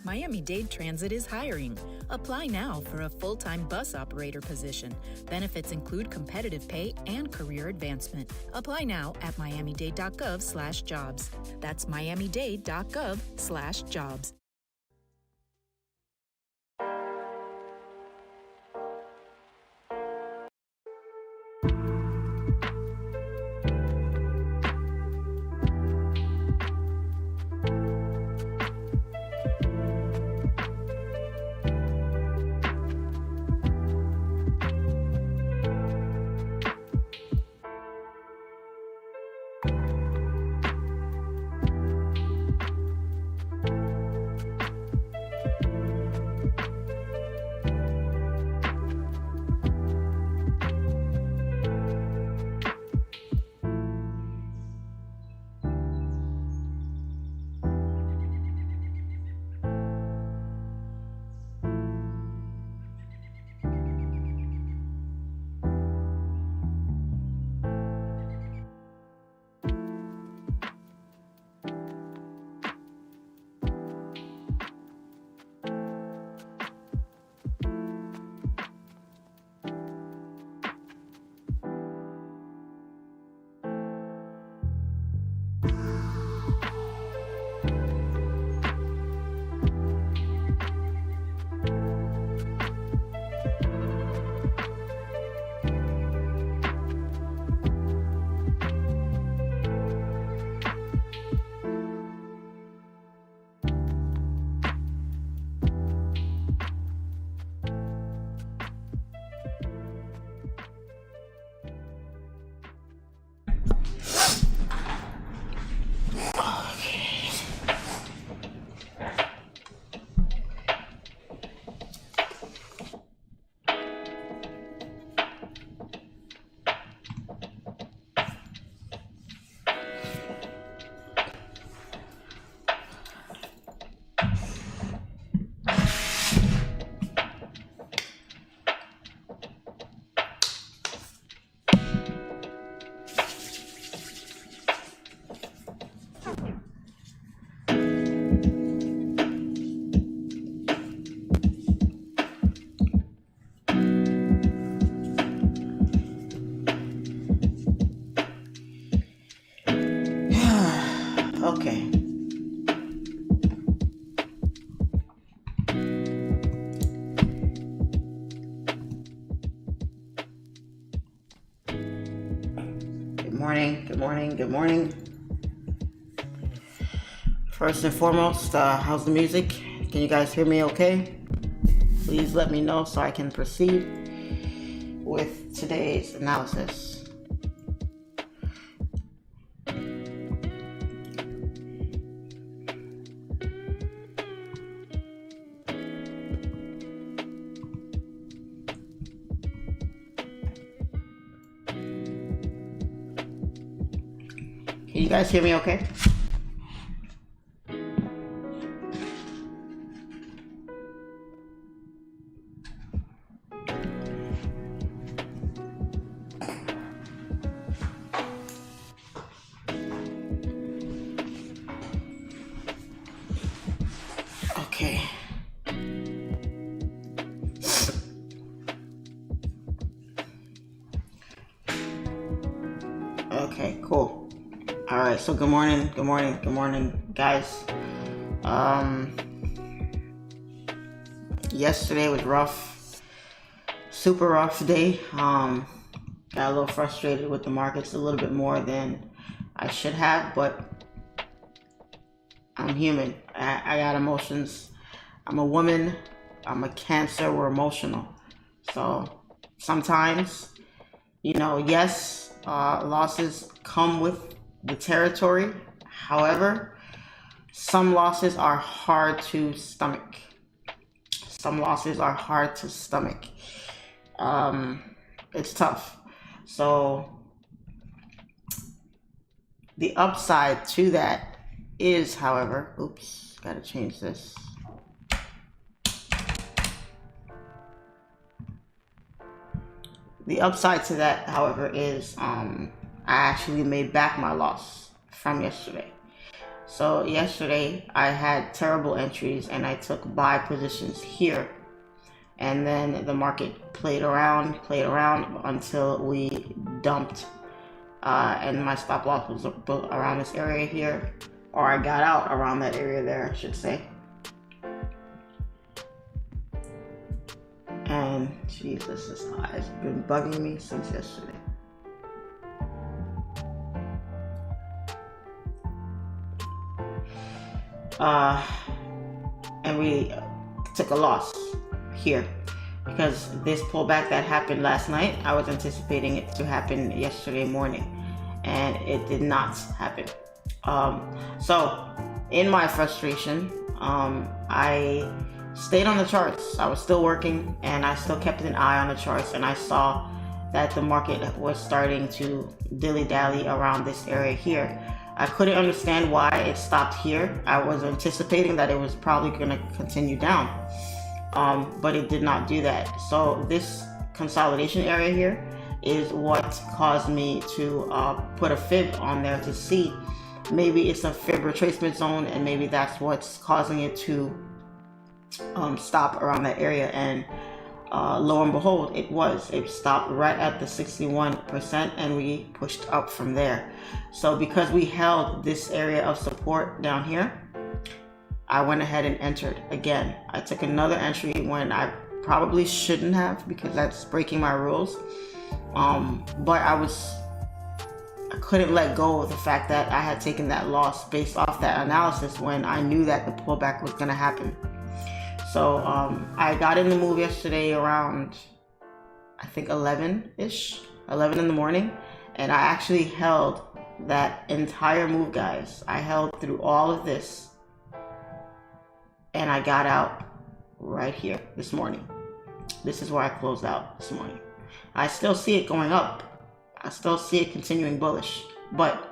Miami-Dade Transit is hiring. Apply now for a full-time bus operator position. Benefits include competitive pay and career advancement. Apply now at miamidade.gov/jobs. That's miamidade.gov/jobs. Okay. Good morning, good morning, good morning. First and foremost, how's the music? Can you guys hear me okay? Please let me know so I can proceed with today's analysis. Can you guys hear me okay? Okay. Okay, cool. All right, so good morning, guys. Yesterday was rough, super rough day. Got a little frustrated with the markets a little bit more than I should have, but I'm human. I got emotions. I'm a woman. I'm a Cancer. We're emotional. So sometimes, yes, losses come with the territory. However, some losses are hard to stomach. It's tough. So the upside to that is, however, gotta change this. The upside to that, however, is I actually made back my loss from yesterday. So yesterday I had terrible entries and I took buy positions here, and then the market played around until we dumped, and my stop loss was around this area here, or I got out around that area there, I should say. And Jesus, this eye's been bugging me since yesterday. And we took a loss here because this pullback that happened last night, I was anticipating it to happen yesterday morning, and it did not happen. So in my frustration, I stayed on the charts. I was still working and I still kept an eye on the charts, and I saw that the market was starting to dilly-dally around this area here. I couldn't understand why it stopped here. I was anticipating that it was probably going to continue down, but it did not do that. So this consolidation area here is what caused me to put a fib on there to see maybe it's a fib retracement zone, and maybe that's what's causing it to stop around that area. And lo and behold, it stopped right at the 61%, and we pushed up from there. So because we held this area of support down here, I went ahead and entered again. I took another entry when I probably shouldn't have, because that's breaking my rules, but I couldn't let go of the fact that I had taken that loss based off that analysis when I knew that the pullback was going to happen. So I got in the move yesterday around, I think 11 in the morning, and I actually held that entire move, guys. I held through all of this, and I got out right here this morning. This is where I closed out this morning. I still see it going up. I still see it continuing bullish, but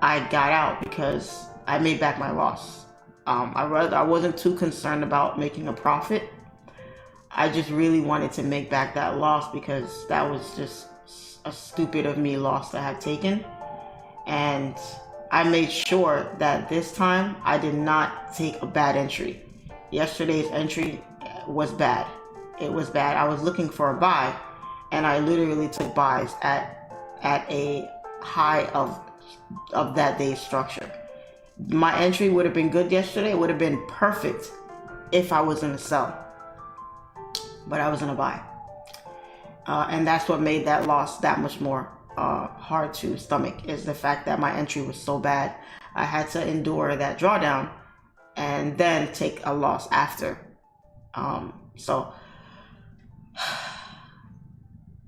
I got out because I made back my loss. I wasn't too concerned about making a profit. I just really wanted to make back that loss because that was just a stupid of me loss that I had taken. And I made sure that this time I did not take a bad entry. Yesterday's entry was bad. It was bad. I was looking for a buy, and I literally took buys at a high of that day's structure. My entry would have been good yesterday. It would have been perfect if I was in a sell, but I was in a buy. And that's what made that loss that much more hard to stomach, is the fact that my entry was so bad. I had to endure that drawdown and then take a loss after. So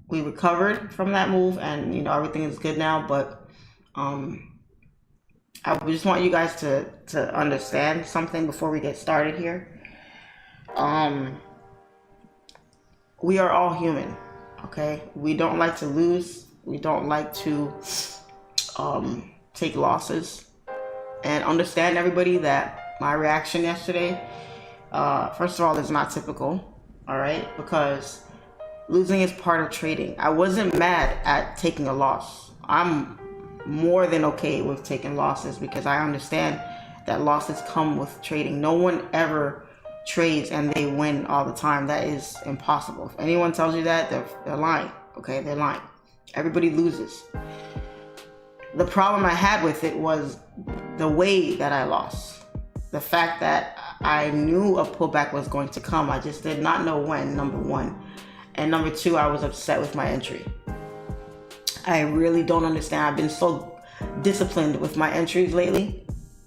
we recovered from that move, and everything is good now. But I just want you guys to understand something before we get started here. We are all human, okay? We don't like to lose. We don't like to take losses. And understand, everybody, that my reaction yesterday, first of all, is not typical, all right? Because losing is part of trading. I wasn't mad at taking a loss. I'm more than okay with taking losses because I understand that losses come with trading. No one ever trades and they win all the time. That is impossible. If anyone tells you that, they're lying, okay? They're lying. Everybody loses. The problem I had with it was the way that I lost. The fact that I knew a pullback was going to come. I just did not know when, number one. And number two, I was upset with my entry. I really don't understand. I've been so disciplined with my entries lately,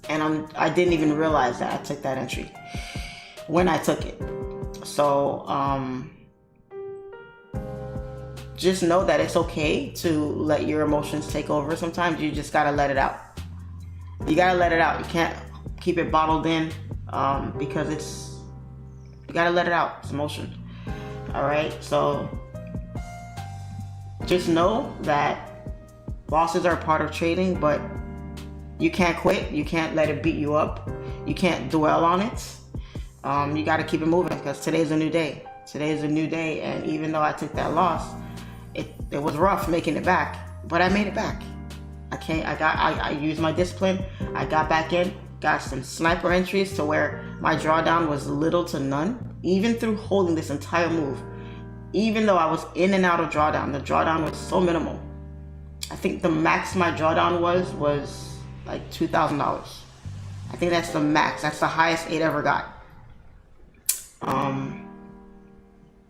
and I didn't even realize that I took that entry when I took it. So just know that it's okay to let your emotions take over. Sometimes you just gotta let it out. You gotta let it out. You can't keep it bottled in because you gotta let it out. It's emotion. All right, so just know that losses are part of trading, but you can't quit. You can't let it beat you up. You can't dwell on it. You got to keep it moving because today's a new day. Today is a new day, and even though I took that loss, it was rough making it back, but I made it back. I used my discipline. I got back in, got some sniper entries to where my drawdown was little to none, even through holding this entire move. Even though I was in and out of drawdown, the drawdown was so minimal. I think the max my drawdown was like $2,000. I think that's the max. That's the highest it ever got.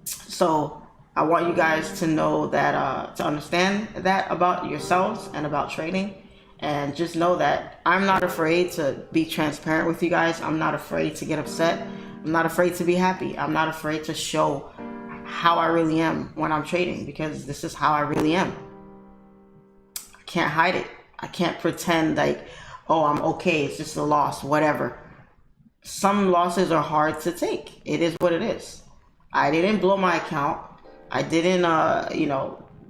So I want you guys to know that, to understand that about yourselves and about trading. And just know that I'm not afraid to be transparent with you guys. I'm not afraid to get upset. I'm not afraid to be happy. I'm not afraid to show how I really am when I'm trading, because this is how I really am. I can't hide it. I can't pretend like, oh, I'm okay, it's just a loss, whatever. Some losses are hard to take. It is what it is. I didn't blow my account. I didn't,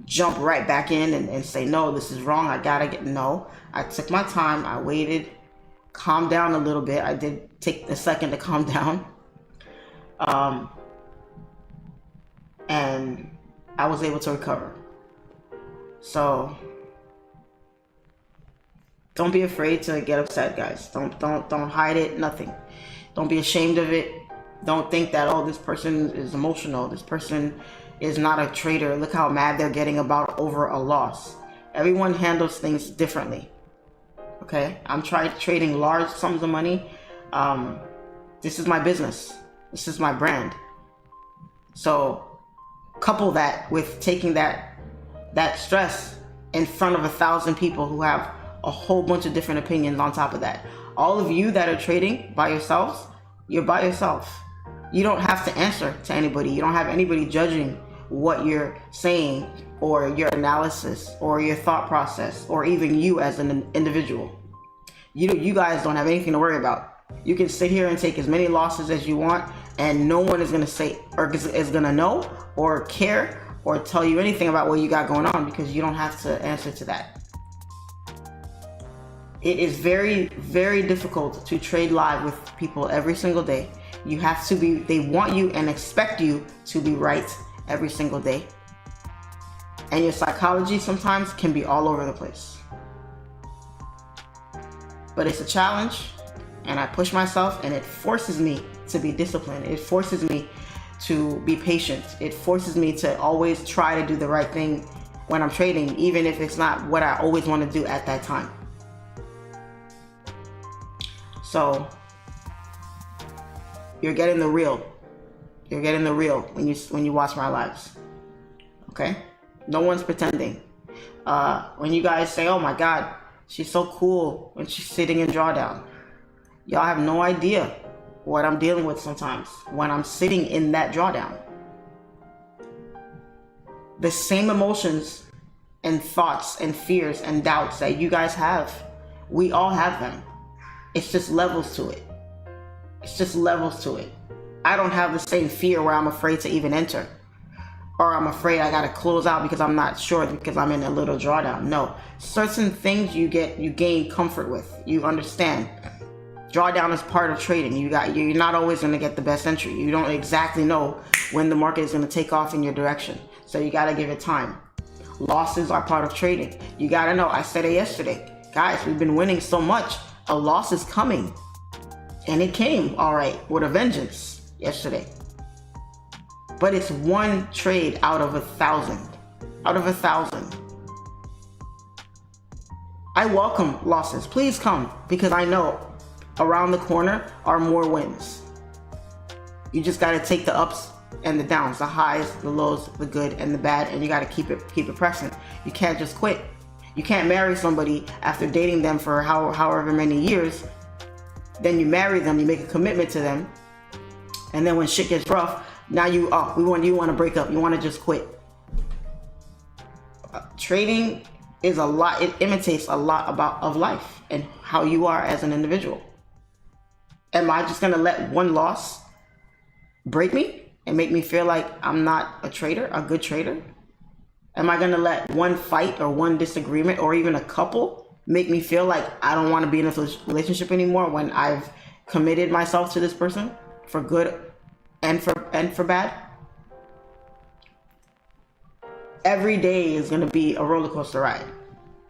jump right back in and say, no, this is wrong. I gotta get, no. I took my time. I waited, calmed down a little bit. I did take a second to calm down. And I was able to recover. So don't be afraid to get upset, guys. Don't hide it, nothing. Don't be ashamed of it. Don't think that, oh, this person is emotional. This person is not a trader. Look how mad they're getting about over a loss. Everyone handles things differently. Okay? I'm trading large sums of money. This is my business. This is my brand. So couple that with taking that stress in front of 1,000 people who have a whole bunch of different opinions on top of that. All of you that are trading by yourselves, you're by yourself. You don't have to answer to anybody. You don't have anybody judging what you're saying or your analysis or your thought process or even you as an individual. You guys don't have anything to worry about. You can sit here and take as many losses as you want, and no one is going to say or is going to know or care or tell you anything about what you got going on, because you don't have to answer to that. It is very, very difficult to trade live with people every single day. You have to be, they want you and expect you to be right every single day. And your psychology sometimes can be all over the place. But it's a challenge, and I push myself, and it forces me to be disciplined. It forces me to be patient. It forces me to always try to do the right thing when I'm trading, even if it's not what I always want to do at that time. So you're getting the real. You're getting the real when you watch my lives. Okay? No one's pretending. When you guys say, oh my God, she's so cool when she's sitting in drawdown. Y'all have no idea what I'm dealing with sometimes when I'm sitting in that drawdown. The same emotions and thoughts and fears and doubts that you guys have, we all have them. It's just levels to it. It's just levels to it. I don't have the same fear where I'm afraid to even enter, or I'm afraid I gotta close out because I'm not sure because I'm in a little drawdown. No, certain things you gain comfort with. You understand. Drawdown is part of trading. You're not always going to get the best entry. You don't exactly know when the market is going to take off in your direction. So you got to give it time. Losses are part of trading. You got to know. I said it yesterday. Guys, we've been winning so much. A loss is coming. And it came, all right, with a vengeance yesterday. But it's one trade out of 1,000. Out of 1,000. I welcome losses. Please come, because I know around the corner are more wins. You just got to take the ups and the downs, the highs, the lows, the good and the bad, and you got to keep it pressing. You can't just quit. You can't marry somebody after dating them for however many years. Then you marry them, you make a commitment to them, and then when shit gets rough, now you want to break up. You want to just quit. Trading is a lot. It imitates a lot of life and how you are as an individual. Am I just going to let one loss break me and make me feel like I'm not a trader, a good trader? Am I going to let one fight or one disagreement or even a couple make me feel like I don't want to be in a relationship anymore when I've committed myself to this person for good and for bad? Every day is going to be a roller coaster ride.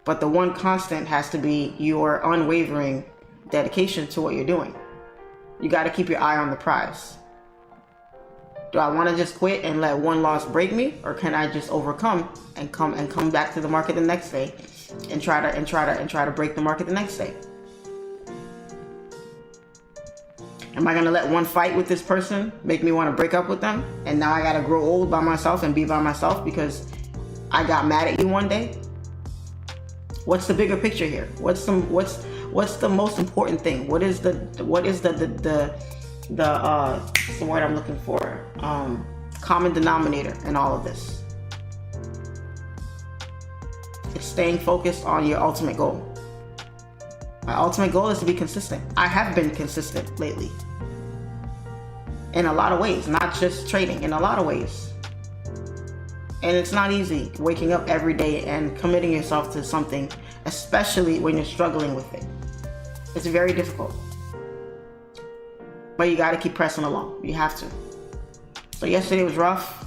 But the one constant has to be your unwavering dedication to what you're doing. You got to keep your eye on the prize. Do I want to just quit and let one loss break me, or can I just overcome and come back to the market the next day and try to break the market the next day? Am I gonna let one fight with this person make me want to break up with them, and now I gotta grow old by myself and be by myself because I got mad at you one day? What's the bigger picture here? What's the most important thing? What's the word I'm looking for? Common denominator in all of this. It's staying focused on your ultimate goal. My ultimate goal is to be consistent. I have been consistent lately. In a lot of ways, not just trading, in a lot of ways. And it's not easy waking up every day and committing yourself to something, especially when you're struggling with it. It's very difficult. But you got to keep pressing along. You have to. So yesterday was rough.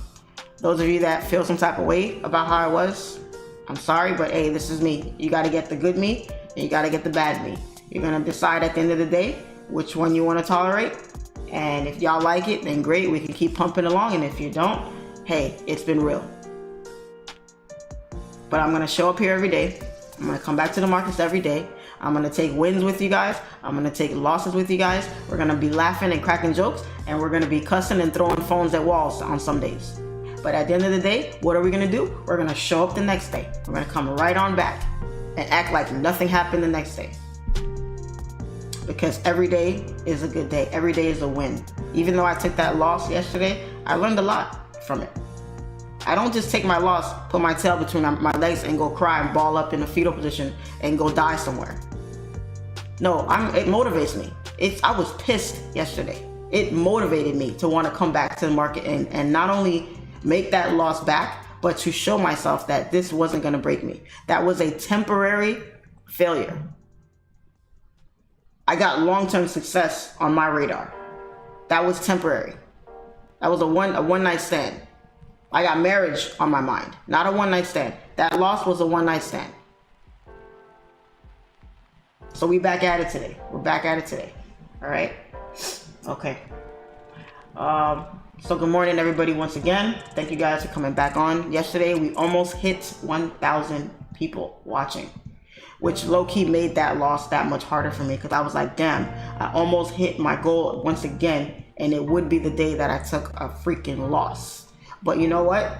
Those of you that feel some type of way about how I was, I'm sorry, but hey, this is me. You got to get the good me and you got to get the bad me. You're going to decide at the end of the day which one you want to tolerate. And if y'all like it, then great. We can keep pumping along. And if you don't, hey, it's been real. But I'm going to show up here every day. I'm going to come back to the markets every day. I'm going to take wins with you guys. I'm going to take losses with you guys. We're going to be laughing and cracking jokes. And we're going to be cussing and throwing phones at walls on some days. But at the end of the day, what are we going to do? We're going to show up the next day. We're going to come right on back and act like nothing happened the next day. Because every day is a good day. Every day is a win. Even though I took that loss yesterday, I learned a lot from it. I don't just take my loss, put my tail between my legs and go cry and ball up in a fetal position and go die somewhere. No, it motivates me. I was pissed yesterday. It motivated me to want to come back to the market and not only make that loss back, but to show myself that this wasn't going to break me. That was a temporary failure. I got long-term success on my radar. That was temporary. That was a one-night stand. I got marriage on my mind, not a one-night stand. That loss was a one-night stand. So we back at it today. We're back at it today. All right? Okay. So good morning, everybody, once again. Thank you guys for coming back on. Yesterday, we almost hit 1,000 people watching, which low-key made that loss that much harder for me because I was like, damn, I almost hit my goal once again, and it would be the day that I took a freaking loss. But you know what?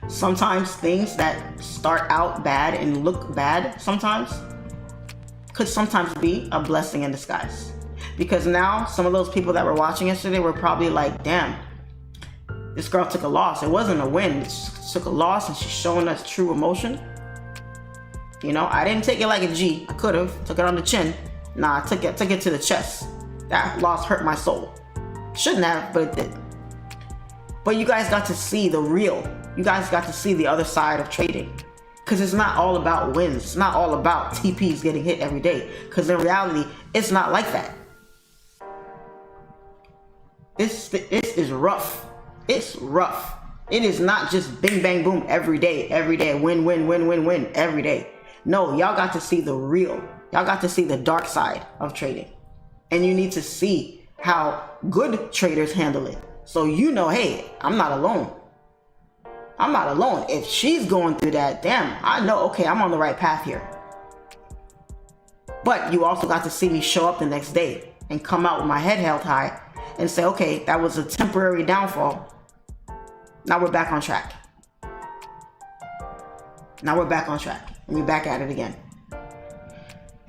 Sometimes things that start out bad and look bad sometimes could sometimes be a blessing in disguise. Because now some of those people that were watching yesterday were probably like, damn, this girl took a loss. It wasn't a win. She took a loss and she's showing us true emotion. You know, I didn't take it like a G. I could have took it on the chin. Nah, I took it to the chest. That loss hurt my soul. Shouldn't have, but it did. But you guys got to see the real. You guys got to see the other side of trading. Because it's not all about wins. It's not all about TPs getting hit every day. Because in reality, it's not like that. This is rough. It's rough. It is not just bing, bang, boom every day. Every day. Win, win, win, win, win. Every day. No, y'all got to see the real. Y'all got to see the dark side of trading. And you need to see how good traders handle it. So you know, hey, I'm not alone. I'm not alone. If she's going through that, damn, I know, okay, I'm on the right path here. But you also got to see me show up the next day and come out with my head held high and say, okay, that was a temporary downfall. Now we're back on track. Now we're back on track. And we're back at it again.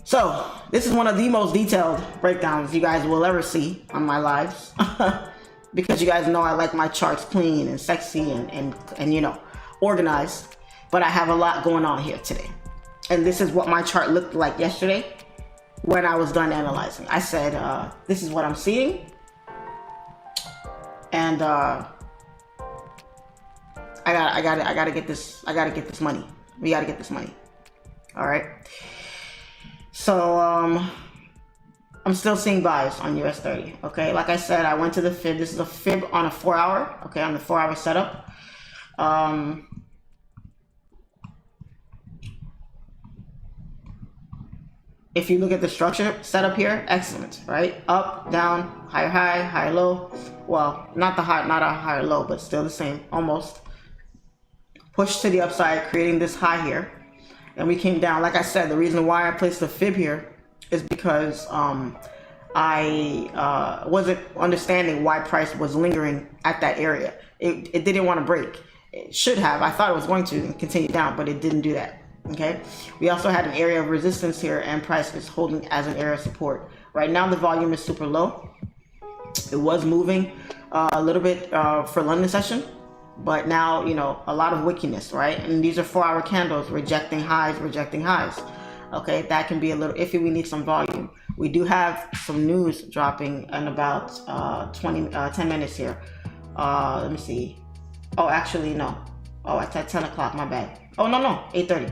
So this is one of the most detailed breakdowns you guys will ever see on my lives. Because you guys know I like my charts clean and sexy and you know, organized. But I have a lot going on here today. And this is what my chart looked like yesterday when I was done analyzing. I said, this is what I'm seeing. And I gotta get this money. We gotta get this money. All right. So, I'm still seeing buys on US30, okay? Like I said, I went to the fib. This is a fib on a 4-hour, okay, on the 4-hour setup. if you look at the structure setup here, excellent, right? Up, down, higher high, higher low. Well, not a higher low, but still the same, almost. Push to the upside, creating this high here. And we came down. Like I said, the reason why I placed the fib here is because I wasn't understanding why price was lingering at that area. It didn't want to break. It should have. I thought it was going to continue down, but it didn't do that. Okay. We also had an area of resistance here, and price is holding as an area of support. Right now, the volume is super low. It was moving a little bit for London session, but now, you know, a lot of wickiness, right? And these are 4-hour candles, rejecting highs, Okay, that can be a little iffy. We need some volume. We do have some news dropping in about 10 minutes here. Let me see. Oh, actually, no. Oh, it's at 10 o'clock, my bad. Oh, no, 8:30.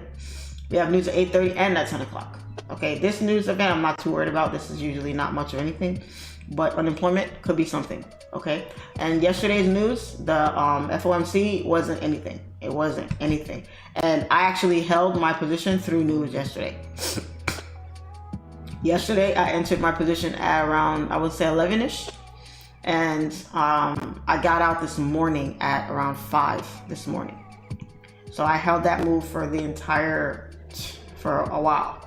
We have news at 8:30 and at 10 o'clock. Okay, this news event I'm not too worried about. This is usually not much of anything, but unemployment could be something. Okay, and yesterday's news, the FOMC wasn't anything. It wasn't anything. And I actually held my position through news yesterday. Yesterday, I entered my position at around, I would say 11-ish. And I got out this morning at around 5 this morning. So I held that move for a while.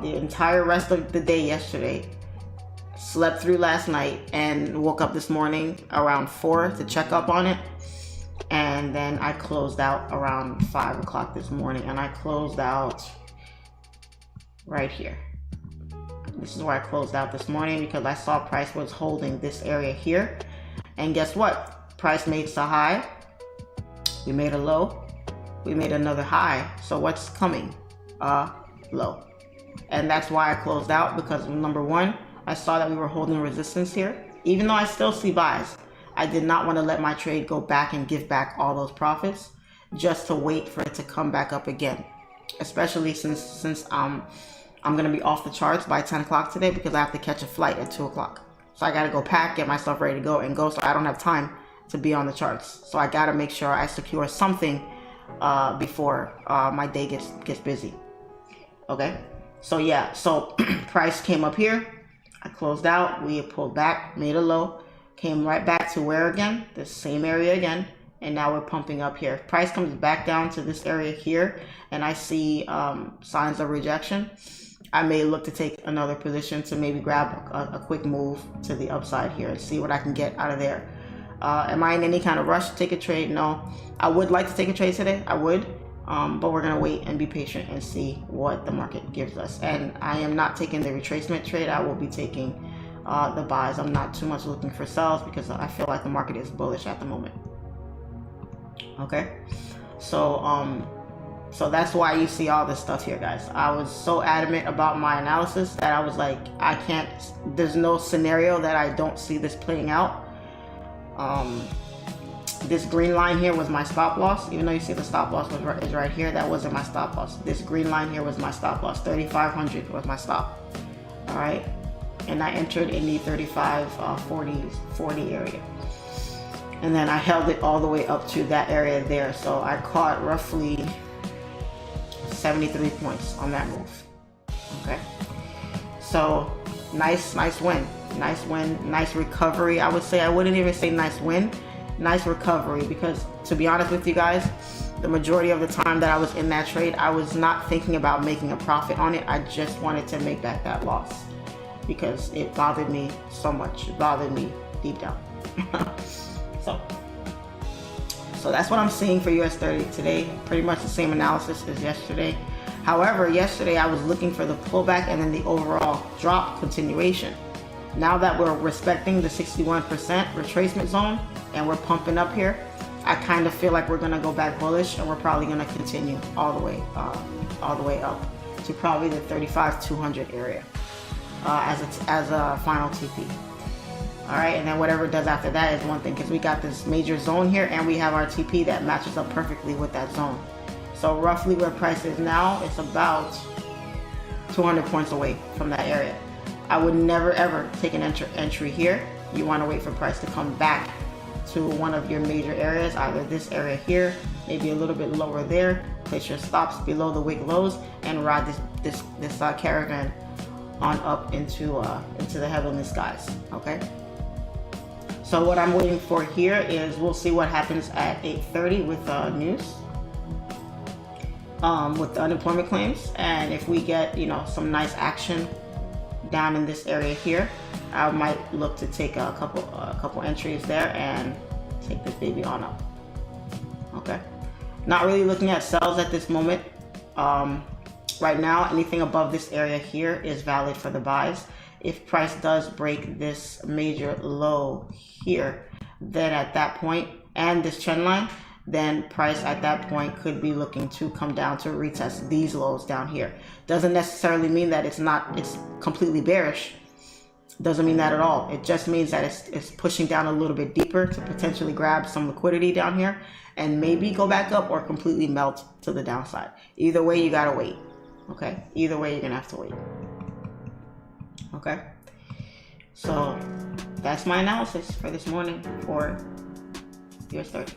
The entire rest of the day yesterday. Slept through last night and woke up this morning around 4 to check up on it. And then I closed out around 5 o'clock this morning. And I closed out right here. This is where I closed out this morning because I saw price was holding this area here. And guess what? Price makes a high. We made a low. We made another high. So what's coming? Low. And that's why I closed out, because number one, I saw that we were holding resistance here. Even though I still see buys, I did not want to let my trade go back and give back all those profits just to wait for it to come back up again. Especially since I'm going to be off the charts by 10 o'clock today because I have to catch a flight at 2 o'clock. So I got to go pack, get myself ready to go, so I don't have time to be on the charts. So I got to make sure I secure something before my day gets busy. Okay? So yeah, so price came up here. I closed out. We pulled back, made a low, came right back to where again? The same area again. And now we're pumping up here. If price comes back down to this area here and I see signs of rejection, I may look to take another position to maybe grab a quick move to the upside here and see what I can get out of there. Am I in any kind of rush to take a trade? No. I would like to take a trade today. I would. But we're going to wait and be patient and see what the market gives us. And I am not taking the retracement trade. I will be taking the buys. I'm not too much looking for sells because I feel like the market is bullish at the moment. Okay. So that's why you see all this stuff here, guys. I was so adamant about my analysis that I was like, there's no scenario that I don't see this playing out. This green line here was my stop loss. Even though you see the stop loss is right here, that wasn't my stop loss. This green line here was my stop loss. 3,500 was my stop. All right. And I entered in the 40 area. And then I held it all the way up to that area there. So I caught roughly 73 points on that move. Okay. So nice win. Nice recovery. I would say, I wouldn't even say nice win. Nice recovery, because to be honest with you guys, the majority of the time that I was in that trade, I was not thinking about making a profit on it. I just wanted to make back that loss because it bothered me so much. It bothered me deep down. So that's what I'm seeing for US30 today. Pretty much the same analysis as yesterday. However, yesterday I was looking for the pullback and then the overall drop continuation. Now that we're respecting the 61% retracement zone and we're pumping up here, I kind of feel like we're going to go back bullish, and we're probably going to continue all the way up to probably the 35,200 area as a final TP. All right, and then whatever it does after that is one thing, because we got this major zone here and we have our TP that matches up perfectly with that zone. So roughly where price is now, it's about 200 points away from that area. I would never ever take an entry here. You want to wait for price to come back to one of your major areas, either this area here maybe a little bit lower there. Place your stops below the wick lows and ride this caravan on up into the heavenly skies. Okay. So what I'm waiting for here is we'll see what happens at 8:30 with news, with the unemployment claims, and if we get some nice action down in this area here, I might look to take a couple entries there and take this baby on up. Okay. Not really looking at sells at this moment. Right now, anything above this area here is valid for the buys. If price does break this major low here, then at that point, and this trend line, then price at that point could be looking to come down to retest these lows down here. Doesn't necessarily mean that it's completely bearish. Doesn't mean that at all. It just means that it's pushing down a little bit deeper to potentially grab some liquidity down here and maybe go back up or completely melt to the downside. Either way, you gotta wait. Okay, either way, you're gonna have to wait. Okay, so that's my analysis for this morning for US30.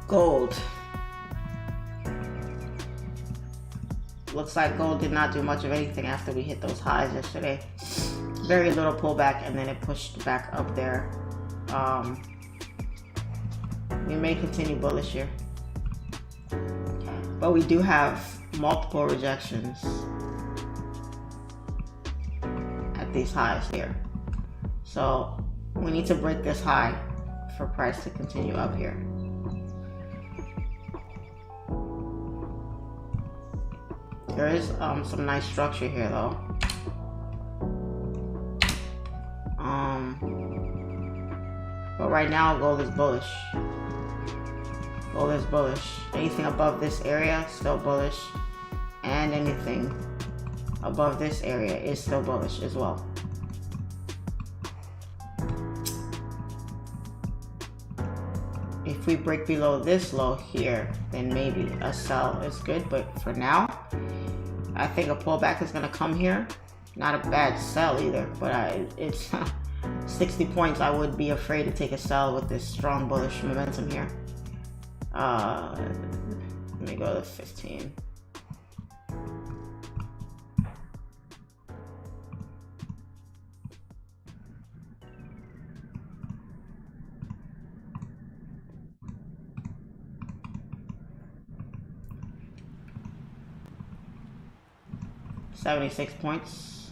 Gold. Looks like gold did not do much of anything after we hit those highs yesterday. Very little pullback, and then it pushed back up there. We may continue bullish here, but we do have multiple rejections at these highs here. So we need to break this high for price to continue up here. There is some nice structure here though. But right now gold is bullish. Gold is bullish. Anything above this area still bullish, and anything above this area is still bullish as well. If we break below this low here, then maybe a sell is good, but for now I think a pullback is going to come here. Not a bad sell either, but it's 60 points. I would be afraid to take a sell with this strong bullish momentum here. Let me go to 15. $76 points.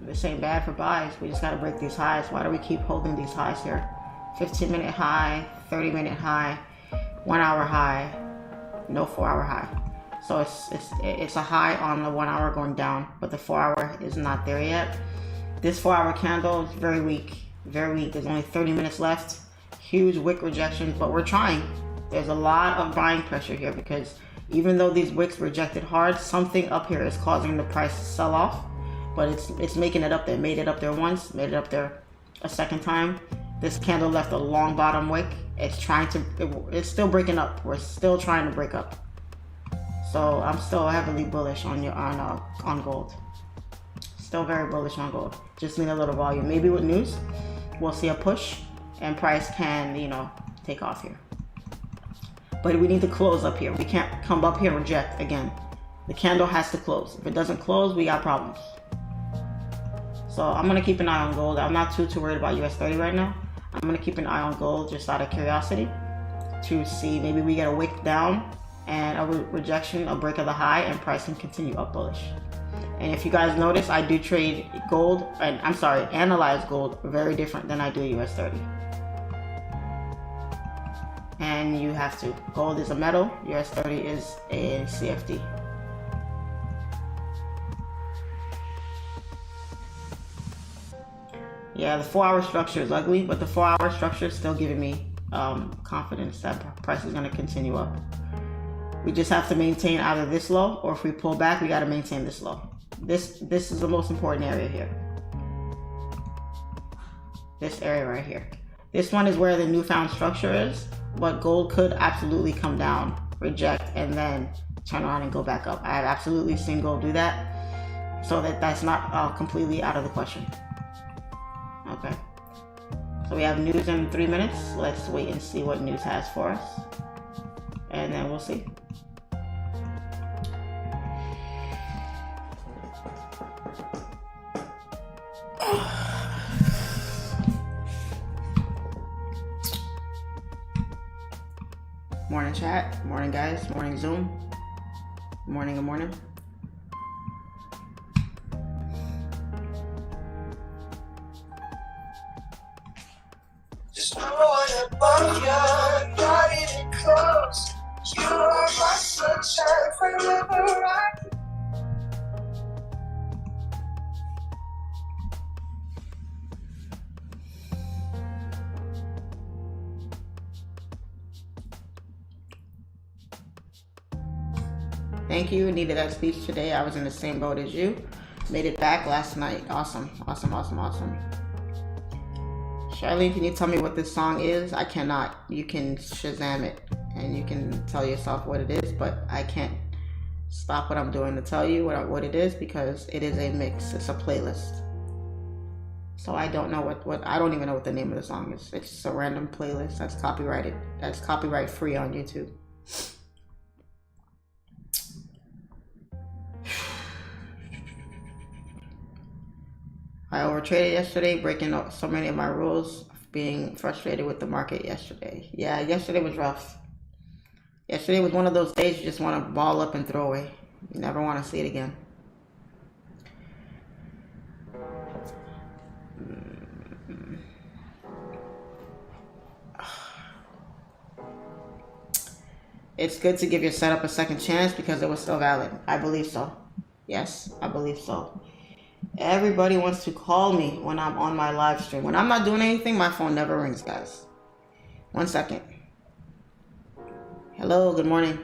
This ain't bad for buys. We just gotta break these highs. Why do we keep holding these highs here? 15-minute high, 30-minute high, 1 hour high, no 4 hour high. So it's a high on the 1 hour going down, but the 4 hour is not there yet. This 4 hour candle is very weak, very weak. There's only 30 minutes left. Huge wick rejections, but we're trying. There's a lot of buying pressure here because even though these wicks rejected hard, something up here is causing the price to sell off, but it's making it up there. Made it up there once, made it up there a second time. This candle left a long bottom wick. It's still breaking up. We're still trying to break up. So I'm still heavily bullish on gold. Still very bullish on gold. Just need a little volume. Maybe with news, we'll see a push and price can, take off here. But we need to close up here. We can't come up here and reject again. The candle has to close. If it doesn't close, we got problems. So I'm gonna keep an eye on gold. I'm not too worried about US30 right now. I'm gonna keep an eye on gold just out of curiosity to see maybe we get a wick down and a rejection, a break of the high, and price can continue up bullish. And if you guys notice, I do trade gold, and I'm sorry, analyze gold very different than I do US30. And you have to. Gold is a metal, US30 is a CFD. Yeah, the 4-hour structure is ugly, but the 4-hour structure is still giving me confidence that price is going to continue up. We just have to maintain either this low, or if we pull back, we got to maintain this low. This is the most important area here. This area right here. This one is where the newfound structure is, but gold could absolutely come down, reject, and then turn around and go back up. I have absolutely seen gold do that, so that's not completely out of the question. Okay, so we have news in 3 minutes. Let's wait and see what news has for us, and then we'll see. Morning chat, morning guys, morning Zoom, good morning, good morning. Just know about you, not even close. You are my sunshine forever. Thank you. Needed that speech today. I was in the same boat as you. Made it back last night. Awesome. Awesome, awesome, awesome. Charlene, can you tell me what this song is? I cannot. You can Shazam it and you can tell yourself what it is, but I can't stop what I'm doing to tell you what it is because it is a mix. It's a playlist. So I don't know what I don't even know what the name of the song is. It's just a random playlist that's copyrighted. That's copyright free on YouTube. I overtraded yesterday, breaking up so many of my rules, being frustrated with the market yesterday. Yeah, yesterday was rough. Yesterday was one of those days you just want to ball up and throw away. You never want to see it again. It's good to give your setup a second chance because it was still valid. I believe so. Yes, I believe so. Everybody wants to call me when I'm on my live stream. When I'm not doing anything, my phone never rings, guys. 1 second. Hello, good morning.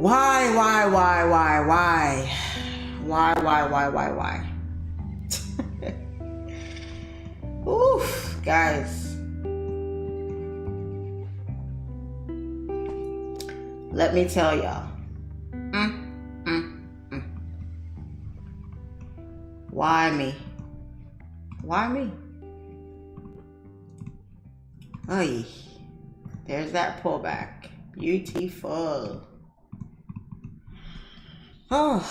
Why? Why? Oof, guys. Let me tell y'all. Why me? Why me? Oy. There's that pullback. Beautiful. Oh.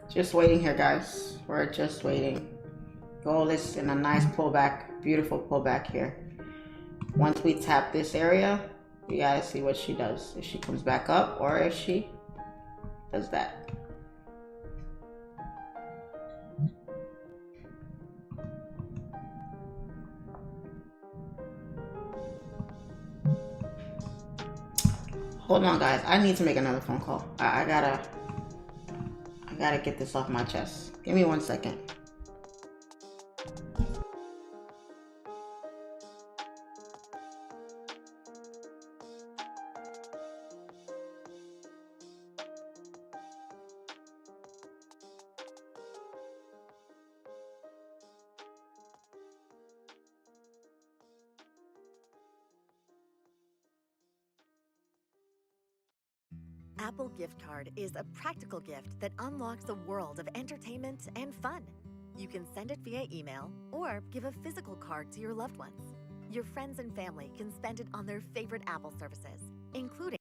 Just waiting here, guys. We're just waiting. Gold is in a nice pullback, beautiful pullback here. Once we tap this area, we gotta see what she does. If she comes back up or if she does that. Hold on, guys. I need to make another phone call. I gotta get this off my chest. Give me 1 second. Apple Gift Card is a practical gift that unlocks a world of entertainment and fun. You can send it via email or give a physical card to your loved ones. Your friends and family can spend it on their favorite Apple services, including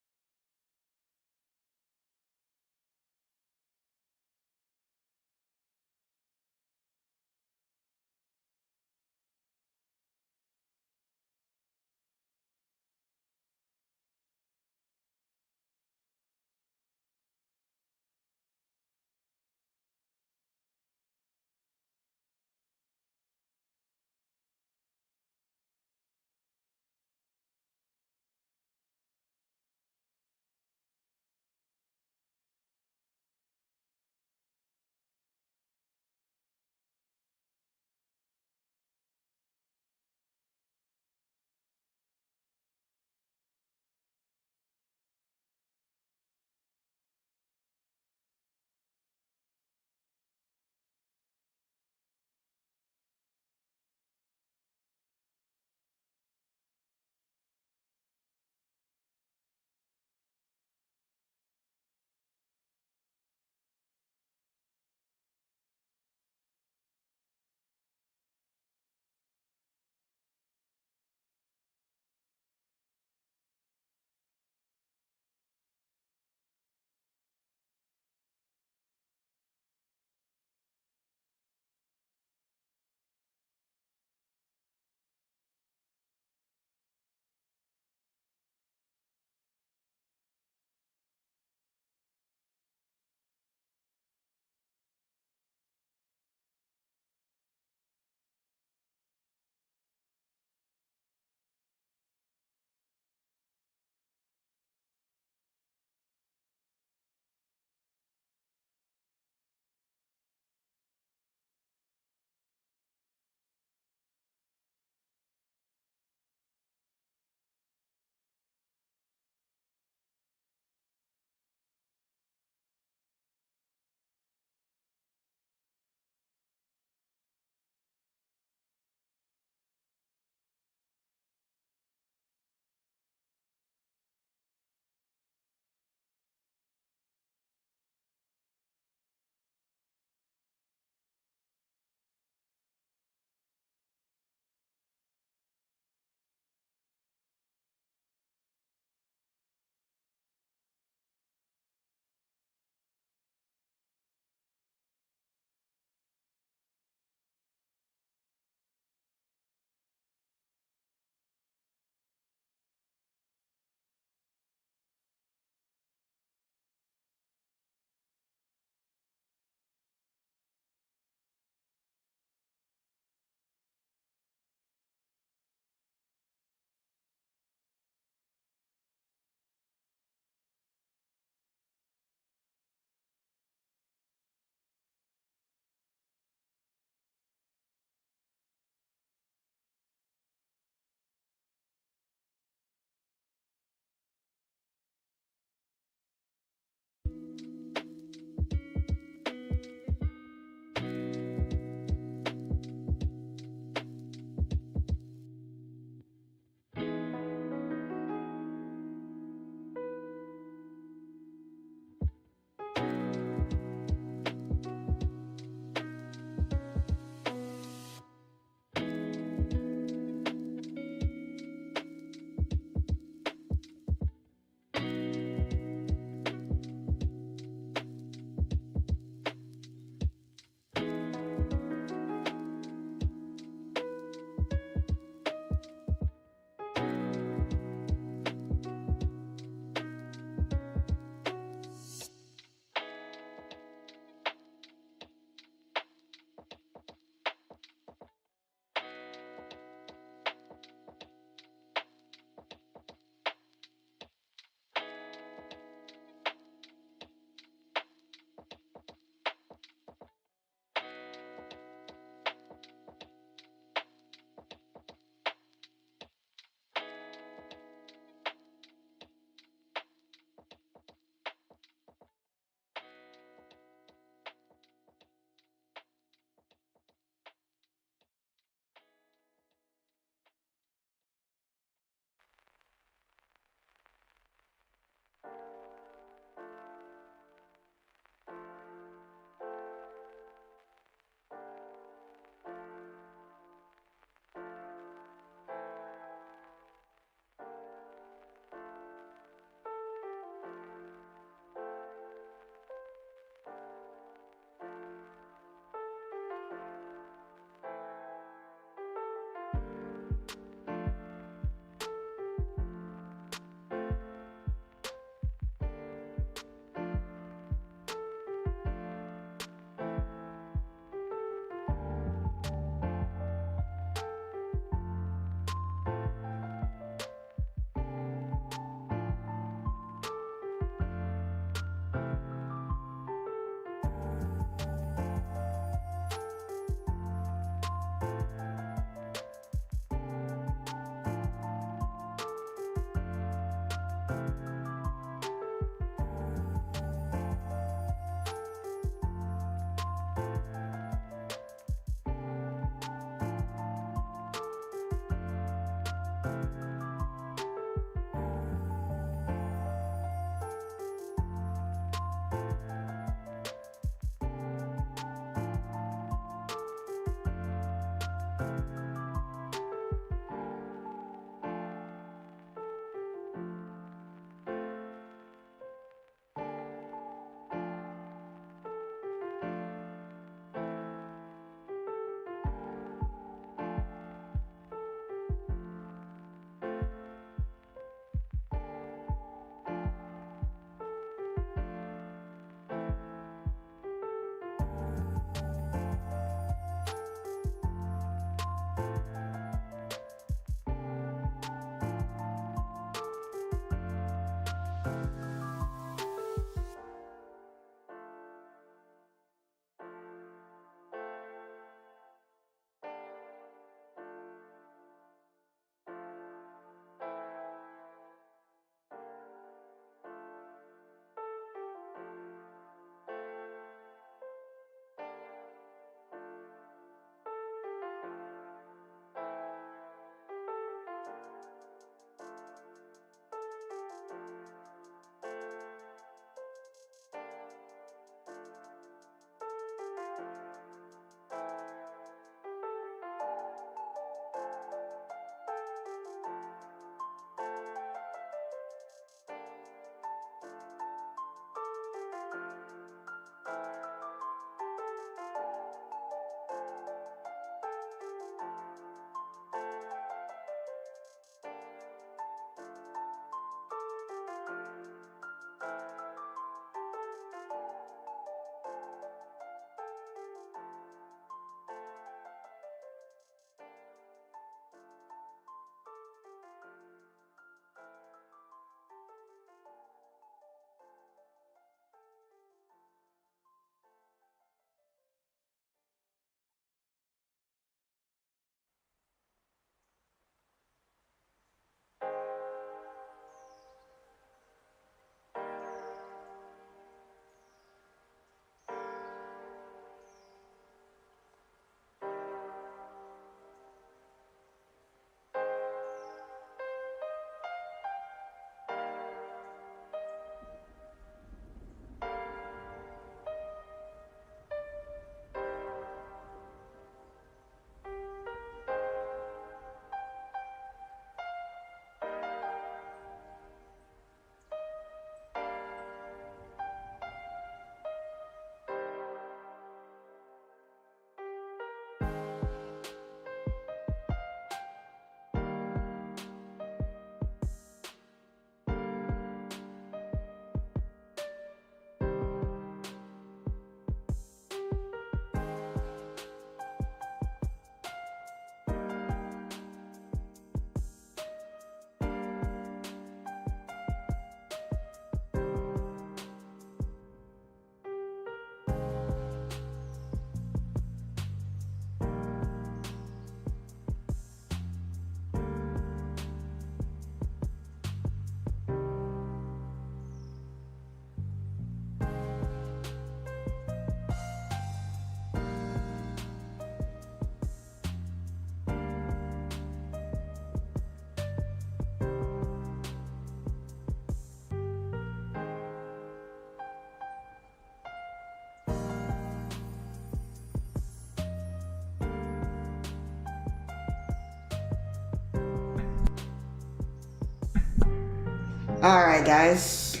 All right, guys,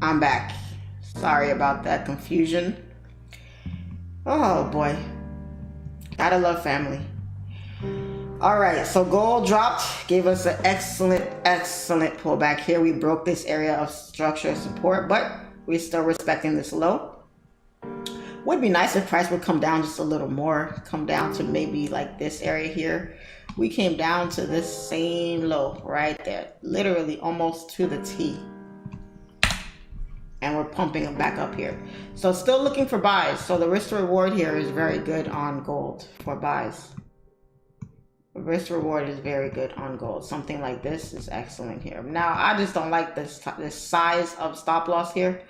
I'm back. Sorry about that confusion. Oh boy, gotta love family. All right, so gold dropped, gave us an excellent pullback here. We broke this area of structure support, but we're still respecting this low. Would be nice if price would come down just a little more, come down to maybe like this area here. We came down to this same low right there, literally almost to the T. And we're pumping them back up here. So still looking for buys. So the risk to reward here is very good on gold for buys. The risk to reward is very good on gold. Something like this is excellent here. Now, I just don't like this size of stop loss here,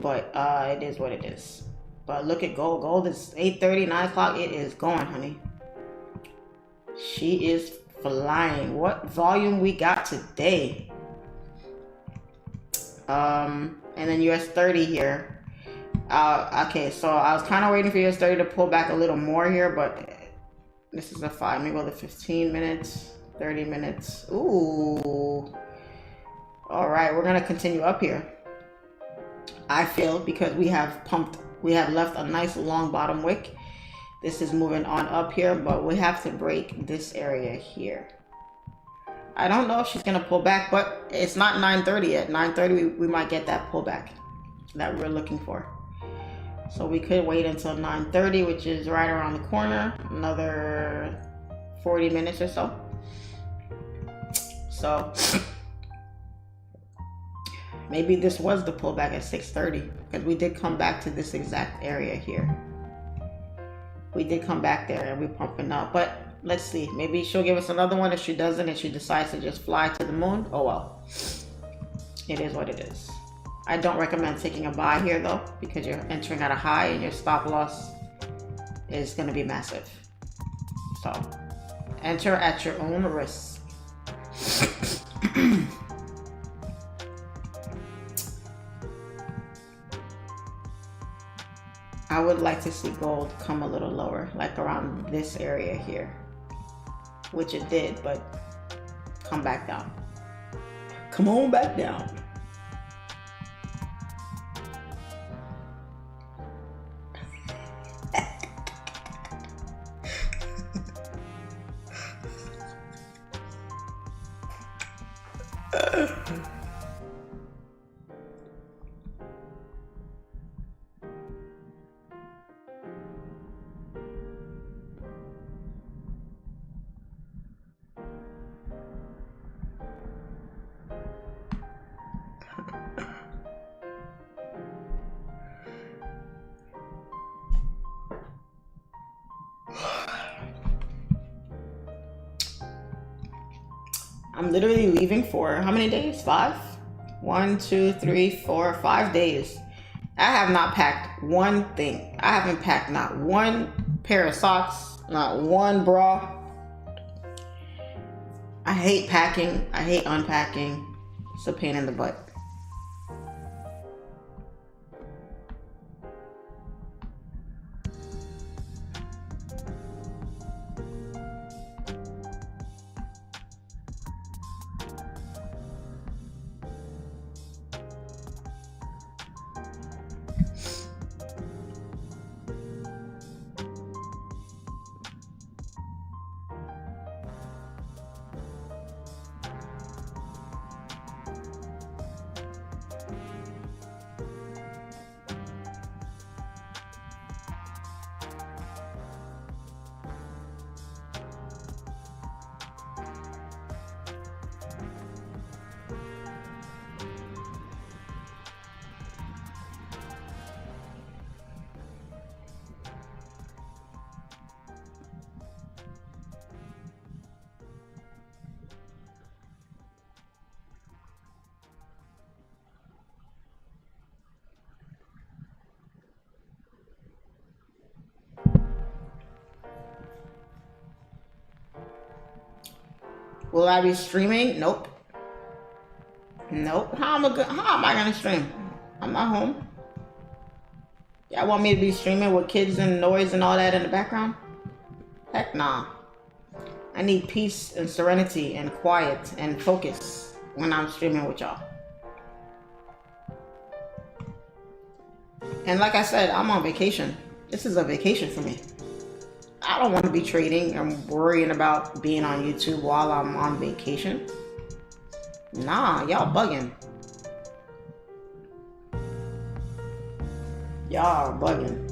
but it is what it is. But look at gold. Gold is 8:30, 9 o'clock. It is going, honey. She is flying. What volume we got today? And then US30 here. Okay, so I was kind of waiting for US30 to pull back a little more here, but this is a 5. Let me go to 15 minutes, 30 minutes. Ooh. All right, we're gonna continue up here. I feel because we have left a nice long bottom wick. This is moving on up here, but we have to break this area here. I don't know if she's gonna pull back, but it's not 9:30 yet. 9:30, we might get that pullback that we're looking for. So we could wait until 9:30, which is right around the corner. Another 40 minutes or so. So maybe this was the pullback at 6:30, because we did come back to this exact area here. We did come back there and we're pumping up, but let's see. Maybe she'll give us another one. If she doesn't, if she decides to just fly to the moon, oh well. It is what it is. I don't recommend taking a buy here though, because you're entering at a high and your stop loss is going to be massive. So enter at your own risk. I would like to see gold come a little lower, like around this area here, which it did, but come back down. Come on back down. I'm literally leaving for how many days? 5? 1, 2, 3, 4, 5 days. I have not packed one thing. I haven't packed not one pair of socks, not one bra. I hate packing. I hate unpacking. It's a pain in the butt. Will I be streaming? Nope. Nope. How am I gonna stream? I'm not home. Y'all want me to be streaming with kids and noise and all that in the background? Heck nah. I need peace and serenity and quiet and focus when I'm streaming with y'all. And like I said, I'm on vacation. This is a vacation for me. I don't want to be trading and worrying about being on YouTube while I'm on vacation. Nah, y'all bugging. Y'all are bugging.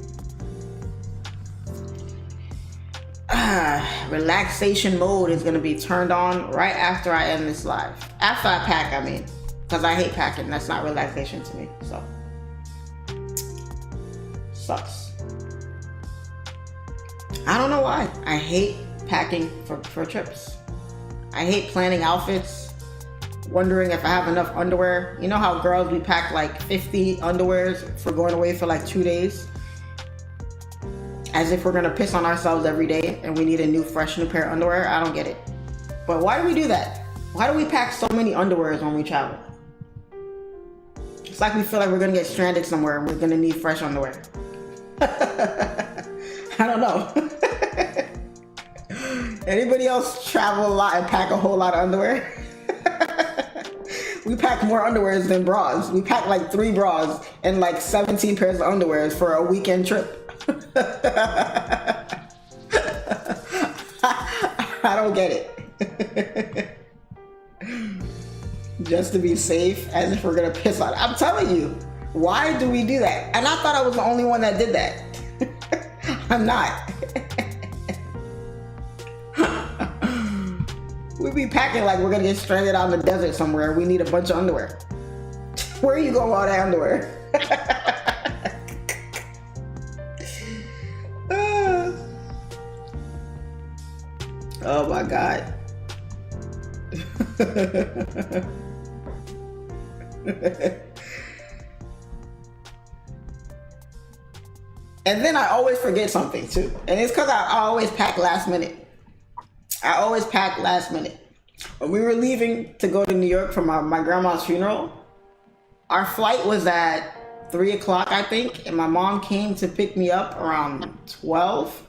Relaxation mode is going to be turned on right after I end this live. After I pack, I mean. Because I hate packing. That's not relaxation to me. So. Sucks. I don't know why. I hate packing for trips. I hate planning outfits. Wondering if I have enough underwear. You know how girls, we pack like 50 underwears for going away for like 2 days? As if we're gonna piss on ourselves every day and we need a new, fresh new pair of underwear. I don't get it. But why do we do that? Why do we pack so many underwears when we travel? It's like we feel like we're gonna get stranded somewhere and we're gonna need fresh underwear. I don't know. Anybody else travel a lot and pack a whole lot of underwear? We pack more underwears than bras. We pack like 3 bras and like 17 pairs of underwears for a weekend trip. I don't get it. Just to be safe, as if we're gonna piss on it. I'm telling you, why do we do that? And I thought I was the only one that did that. I'm not. We be packing like we're gonna get stranded out in the desert somewhere. We need a bunch of underwear. Where are you going with all that underwear? Oh my God. And then I always forget something too. And it's because I always pack last minute. I always pack last minute. When we were leaving to go to New York for my grandma's funeral, our flight was at 3 o'clock, I think. And my mom came to pick me up around 12.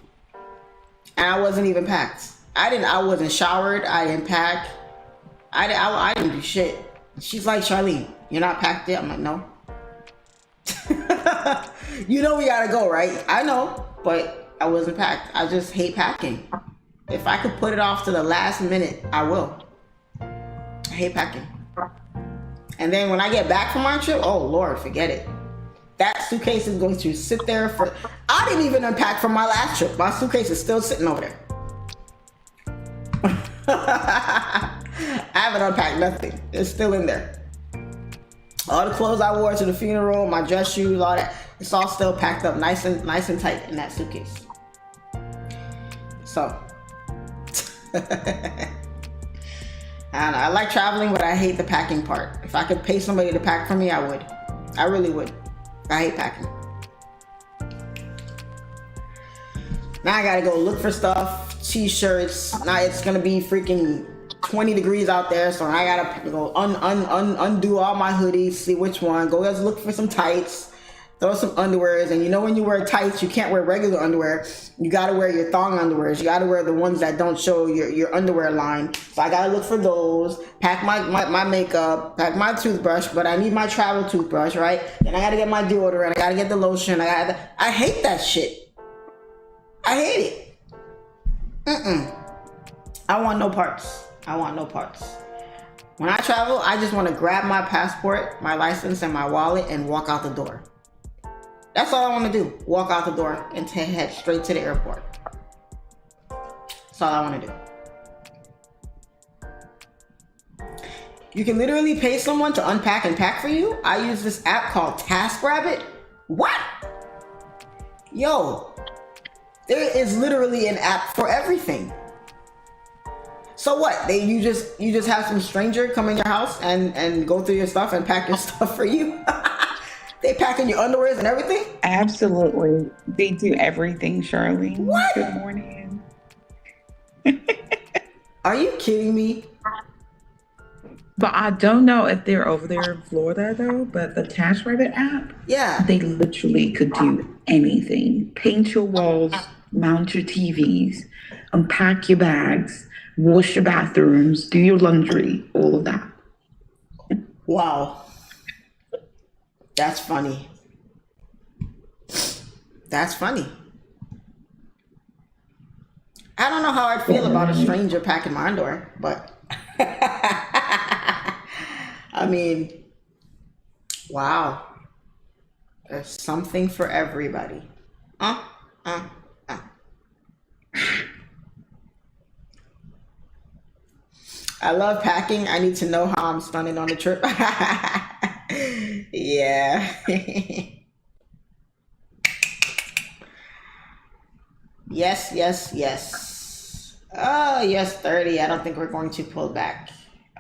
And I wasn't even packed. I wasn't showered. I didn't pack. I didn't do shit. She's like, Charlene, you're not packed yet? I'm like, no. You know we gotta go, right? I know, but I wasn't packed. I just hate packing. If I could put it off to the last minute, I will. I hate packing. And then when I get back from my trip, oh Lord, forget it. That suitcase is going to sit there for... I didn't even unpack from my last trip. My suitcase is still sitting over there. I haven't unpacked nothing. It's still in there. All the clothes I wore to the funeral, my dress shoes, all that, it's all still packed up nice and tight in that suitcase. So, I don't know. I like traveling, but I hate the packing part. If I could pay somebody to pack for me, I would. I really would. I hate packing. Now I gotta go look for stuff, t-shirts. Now it's gonna be freaking 20 degrees out there, so I gotta go undo all my hoodies, see which one. Go let's look for some tights, throw some underwears. And you know when you wear tights, you can't wear regular underwear. You gotta wear your thong underwears. You gotta wear the ones that don't show your underwear line. So I gotta look for those. Pack my makeup, pack my toothbrush, but I need my travel toothbrush, right? Then I gotta get my deodorant. I gotta get the lotion. I hate that shit. I hate it. I want no parts. I want no parts. When I travel, I just want to grab my passport, my license, and my wallet and walk out the door. That's all I want to do. Walk out the door and head straight to the airport. That's all I want to do. You can literally pay someone to unpack and pack for you. I use this app called TaskRabbit. What? Yo. There is literally an app for everything. So what? You just have some stranger come in your house and go through your stuff and pack your stuff for you? They packing your underwears and everything? Absolutely. They do everything, Charlene. What? Good morning. Are you kidding me? But I don't know if they're over there in Florida though, but the TaskRabbit app, Yeah. they literally could do anything. Paint your walls, mount your TVs, unpack your bags, wash your bathrooms, do your laundry, all of that. Wow. That's funny. That's funny. I don't know how I'd feel about a stranger packing my underwear, but I mean, wow. There's something for everybody. I love packing. I need to know how I'm stunning on the trip. Yeah. Yes, yes, yes. Oh, US30. I don't think we're going to pull back.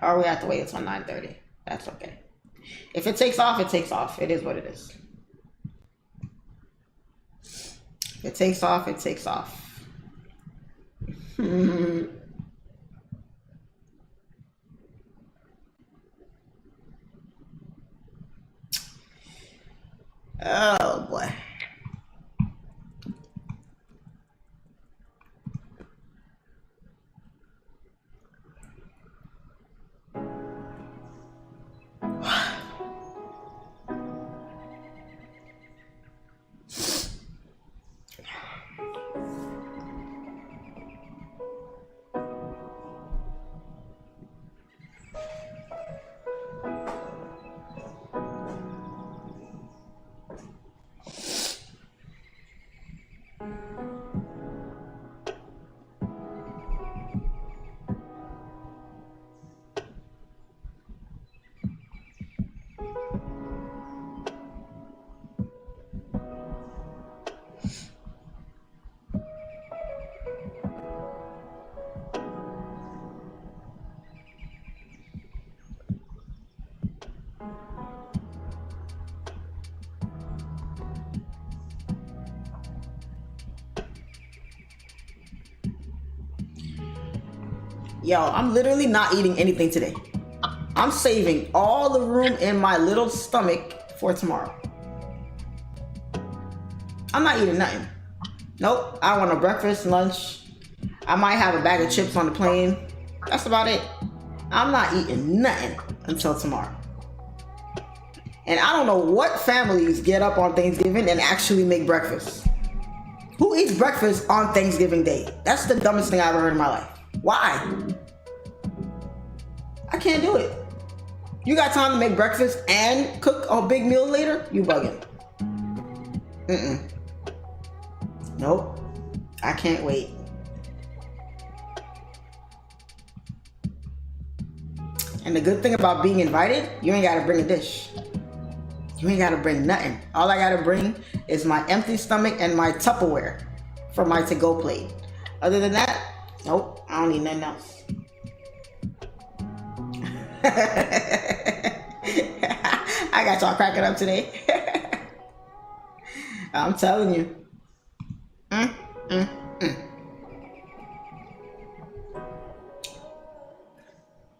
Or we have to wait until 9:30. That's okay. If it takes off, it takes off. It is what it is. If it takes off, it takes off. Oh boy. Yo, I'm literally not eating anything today. I'm saving all the room in my little stomach for tomorrow. I'm not eating nothing. Nope, I want a breakfast, lunch. I might have a bag of chips on the plane. That's about it. I'm not eating nothing until tomorrow. And I don't know what families get up on Thanksgiving and actually make breakfast. Who eats breakfast on Thanksgiving Day? That's the dumbest thing I've ever heard in my life. Why? I can't do it. You got time to make breakfast and cook a big meal later? You bugging. Nope. I can't wait. And the good thing about being invited, you ain't gotta bring a dish. You ain't gotta bring nothing. All I gotta bring is my empty stomach and my Tupperware for my to-go plate. Other than that, nope, I don't need nothing else. I got y'all cracking up today. I'm telling you.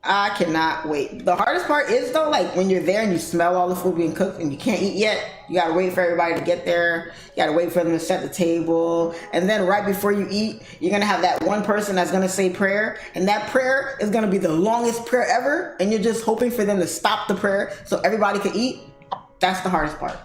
I cannot wait. The hardest part is though, like when you're there and you smell all the food being cooked and you can't eat yet, you gotta wait for everybody to get there. You gotta wait for them to set the table. And then right before you eat, you're gonna have that one person that's gonna say prayer. And that prayer is gonna be the longest prayer ever. And you're just hoping for them to stop the prayer so everybody can eat. That's the hardest part.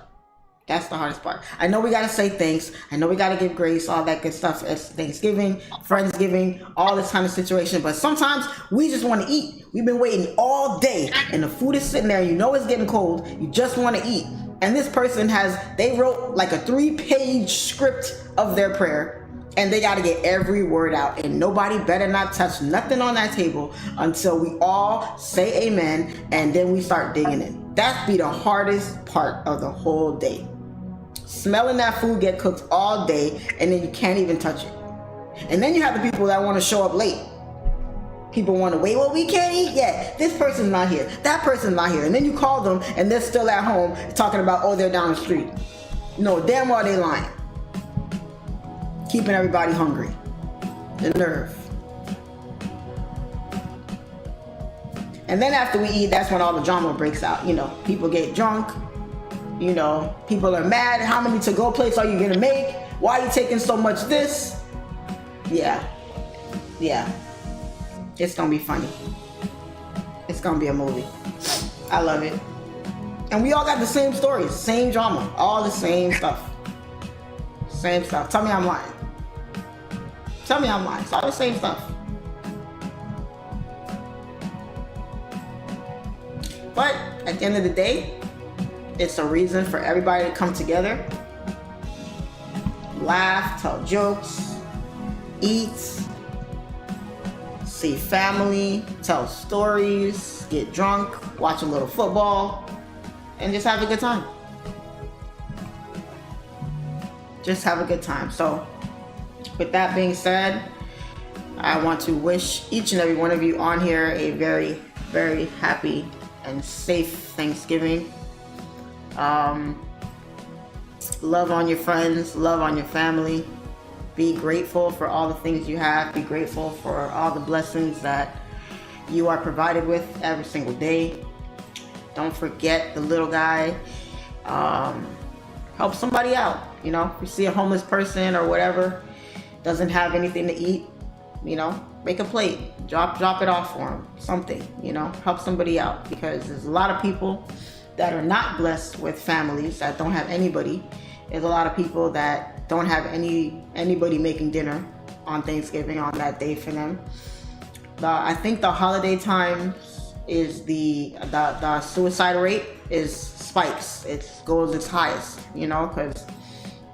That's the hardest part. I know we gotta say thanks. I know we gotta give grace, all that good stuff. It's Thanksgiving, Friendsgiving, all this kind of situation. But sometimes we just want to eat. We've been waiting all day and the food is sitting there. You know it's getting cold. You just want to eat. And this person they wrote like a 3-page script of their prayer. And they got to get every word out. And nobody better not touch nothing on that table until we all say amen. And then we start digging in. That'd be the hardest part of the whole day. Smelling that food get cooked all day and then you can't even touch it. And then you have the people that want to show up late. People want to wait. Well, we can't eat yet. This person's not here. That person's not here. And then you call them and they're still at home talking about, oh, they're down the street. No, damn well they lying. Keeping everybody hungry. The nerve. And then after we eat, that's when all the drama breaks out. You know, people get drunk. You know, people are mad. How many to-go plates are you gonna make? Why are you taking so much this? Yeah. It's gonna be funny. It's gonna be a movie. I love it. And we all got the same stories, same drama, all the same stuff. Same stuff. Tell me I'm lying. Tell me I'm lying. It's all the same stuff. But at the end of the day, it's a reason for everybody to come together, laugh, tell jokes, eat, see family, tell stories, get drunk, watch a little football, and just have a good time. Just have a good time. So with that being said, I want to wish each and every one of you on here a very, very happy and safe Thanksgiving. Love on your friends, love on your family. Be grateful for all the things you have. Be grateful for all the blessings that you are provided with every single day. Don't forget the little guy. Help somebody out. You know, if you see a homeless person or whatever, doesn't have anything to eat, you know, make a plate, drop it off for them, something, you know, help somebody out, because there's a lot of people that are not blessed with families, that don't have anybody. There's a lot of people that don't have anybody making dinner on Thanksgiving, on that day for them. I think the holiday time is the suicide rate is spikes. It goes its highest, you know, because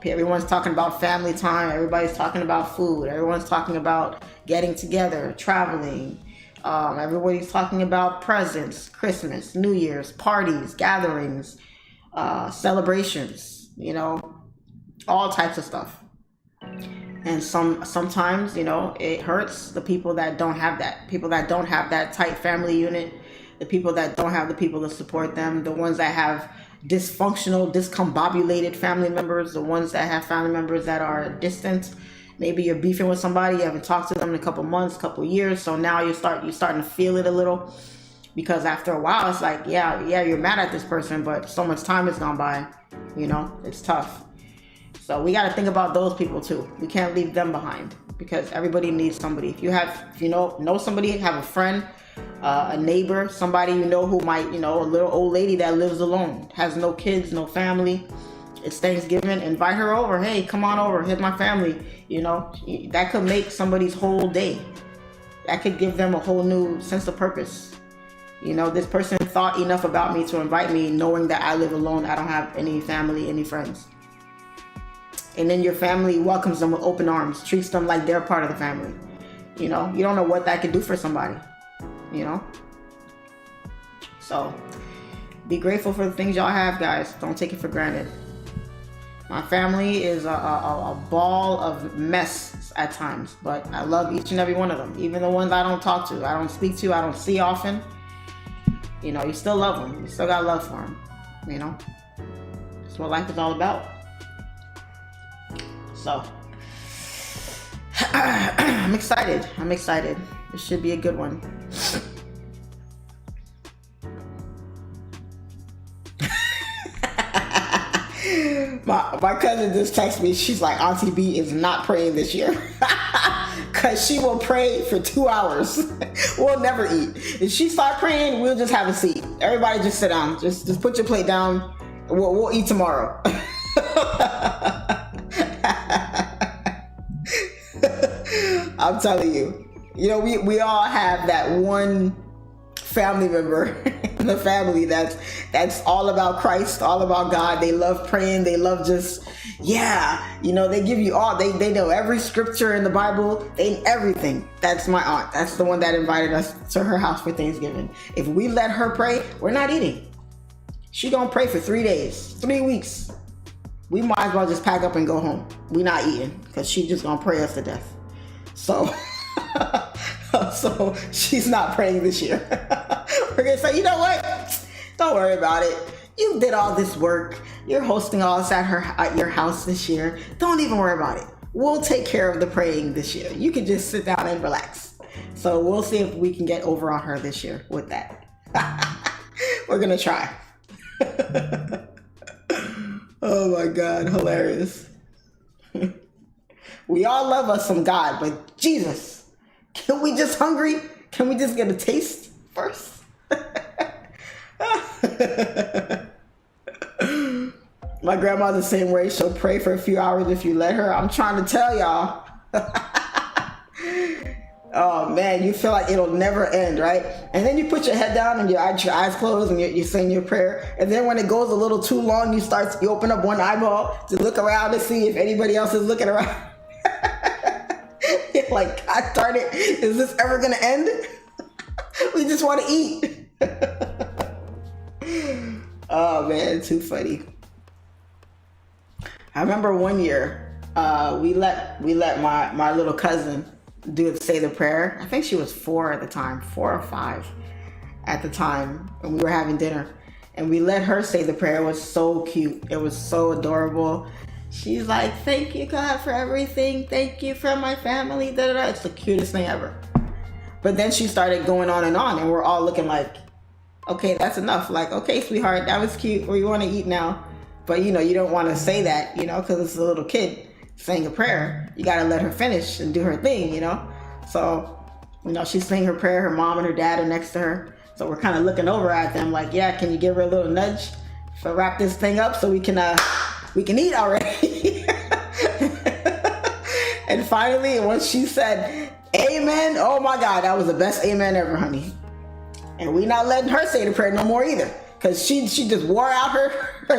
everyone's talking about family time. Everybody's talking about food. Everyone's talking about getting together, traveling. Everybody's talking about presents, Christmas, New Year's, parties, gatherings, celebrations, you know, all types of stuff. And sometimes, you know, it hurts the people that don't have that. People that don't have that tight family unit. The people that don't have the people to support them. The ones that have dysfunctional, discombobulated family members, the ones that have family members that are distant. Maybe you're beefing with somebody, you haven't talked to them in a couple months, couple years, so now you're starting to feel it a little, because after a while it's like, yeah, you're mad at this person, but so much time has gone by, you know, it's tough. So we got to think about those people too. We can't leave them behind, because everybody needs somebody. If you know somebody, have a friend, a neighbor, somebody you know who might, you know, a little old lady that lives alone, has no kids, no family. It's Thanksgiving, invite her over. Hey, come on over, here's my family. You know, that could make somebody's whole day. That could give them a whole new sense of purpose. You know, this person thought enough about me to invite me, knowing that I live alone, I don't have any family, any friends. And then your family welcomes them with open arms, treats them like they're part of the family. You know, you don't know what that could do for somebody, you know? So be grateful for the things y'all have, guys. Don't take it for granted. My family is a ball of mess at times, but I love each and every one of them. Even the ones I don't talk to, I don't speak to, I don't see often. You know, you still love them. You still got love for them, you know? That's what life is all about. So, I'm excited. This should be a good one. My cousin just texted me. She's like, Auntie B is not praying this year. Because she will pray for 2 hours. We'll never eat. If she start praying, we'll just have a seat. Everybody just sit down. Just put your plate down. We'll eat tomorrow. I'm telling you. You know, we all have that one family member in the family that's all about Christ, all about God. They love praying. They love just, you know, they give you all, they know every scripture in the Bible, everything. That's my aunt. That's the one that invited us to her house for Thanksgiving. If we let her pray, we're not eating. She gonna pray for 3 days, 3 weeks. We might as well just pack up and go home. We not eating, because she just gonna pray us to death. So, so she's not praying this year. We're gonna say, you know what? Don't worry about it. You did all this work. You're hosting all this at your house this year. Don't even worry about it. We'll take care of the praying this year. You can just sit down and relax. So we'll see if we can get over on her this year with that. We're gonna try. Oh my God, hilarious. We all love us some God, but Jesus, can we just hungry? Can we just get a taste first? My grandma's the same way. She'll pray for a few hours if you let her. I'm trying to tell y'all. Oh man, you feel like it'll never end, right? And then you put your head down and your eyes closed and you're saying your prayer. And then when it goes a little too long, you open up one eyeball to look around to see if anybody else is looking around. You're like, God darn it, is this ever gonna end? We just want to eat. Oh man, too funny. I remember one year, we let my little cousin say the prayer. I think she was 4 at the time, 4 or 5 at the time, and we were having dinner, and we let her say the prayer. It was so cute. It was so adorable. She's like, thank you, God, for everything. Thank you for my family. Da, da, da. It's the cutest thing ever. But then she started going on, and we're all looking like, okay, that's enough. Like, okay, sweetheart, that was cute. We want to eat now. But, you don't want to say that, because it's a little kid saying a prayer. You got to let her finish and do her thing, So, she's saying her prayer. Her mom and her dad are next to her. So we're kind of looking over at them like, yeah, can you give her a little nudge to wrap this thing up so we can eat already? And finally, once she said, amen, oh my God, that was the best amen ever, honey. And we not letting her say the prayer no more either, because she just wore out her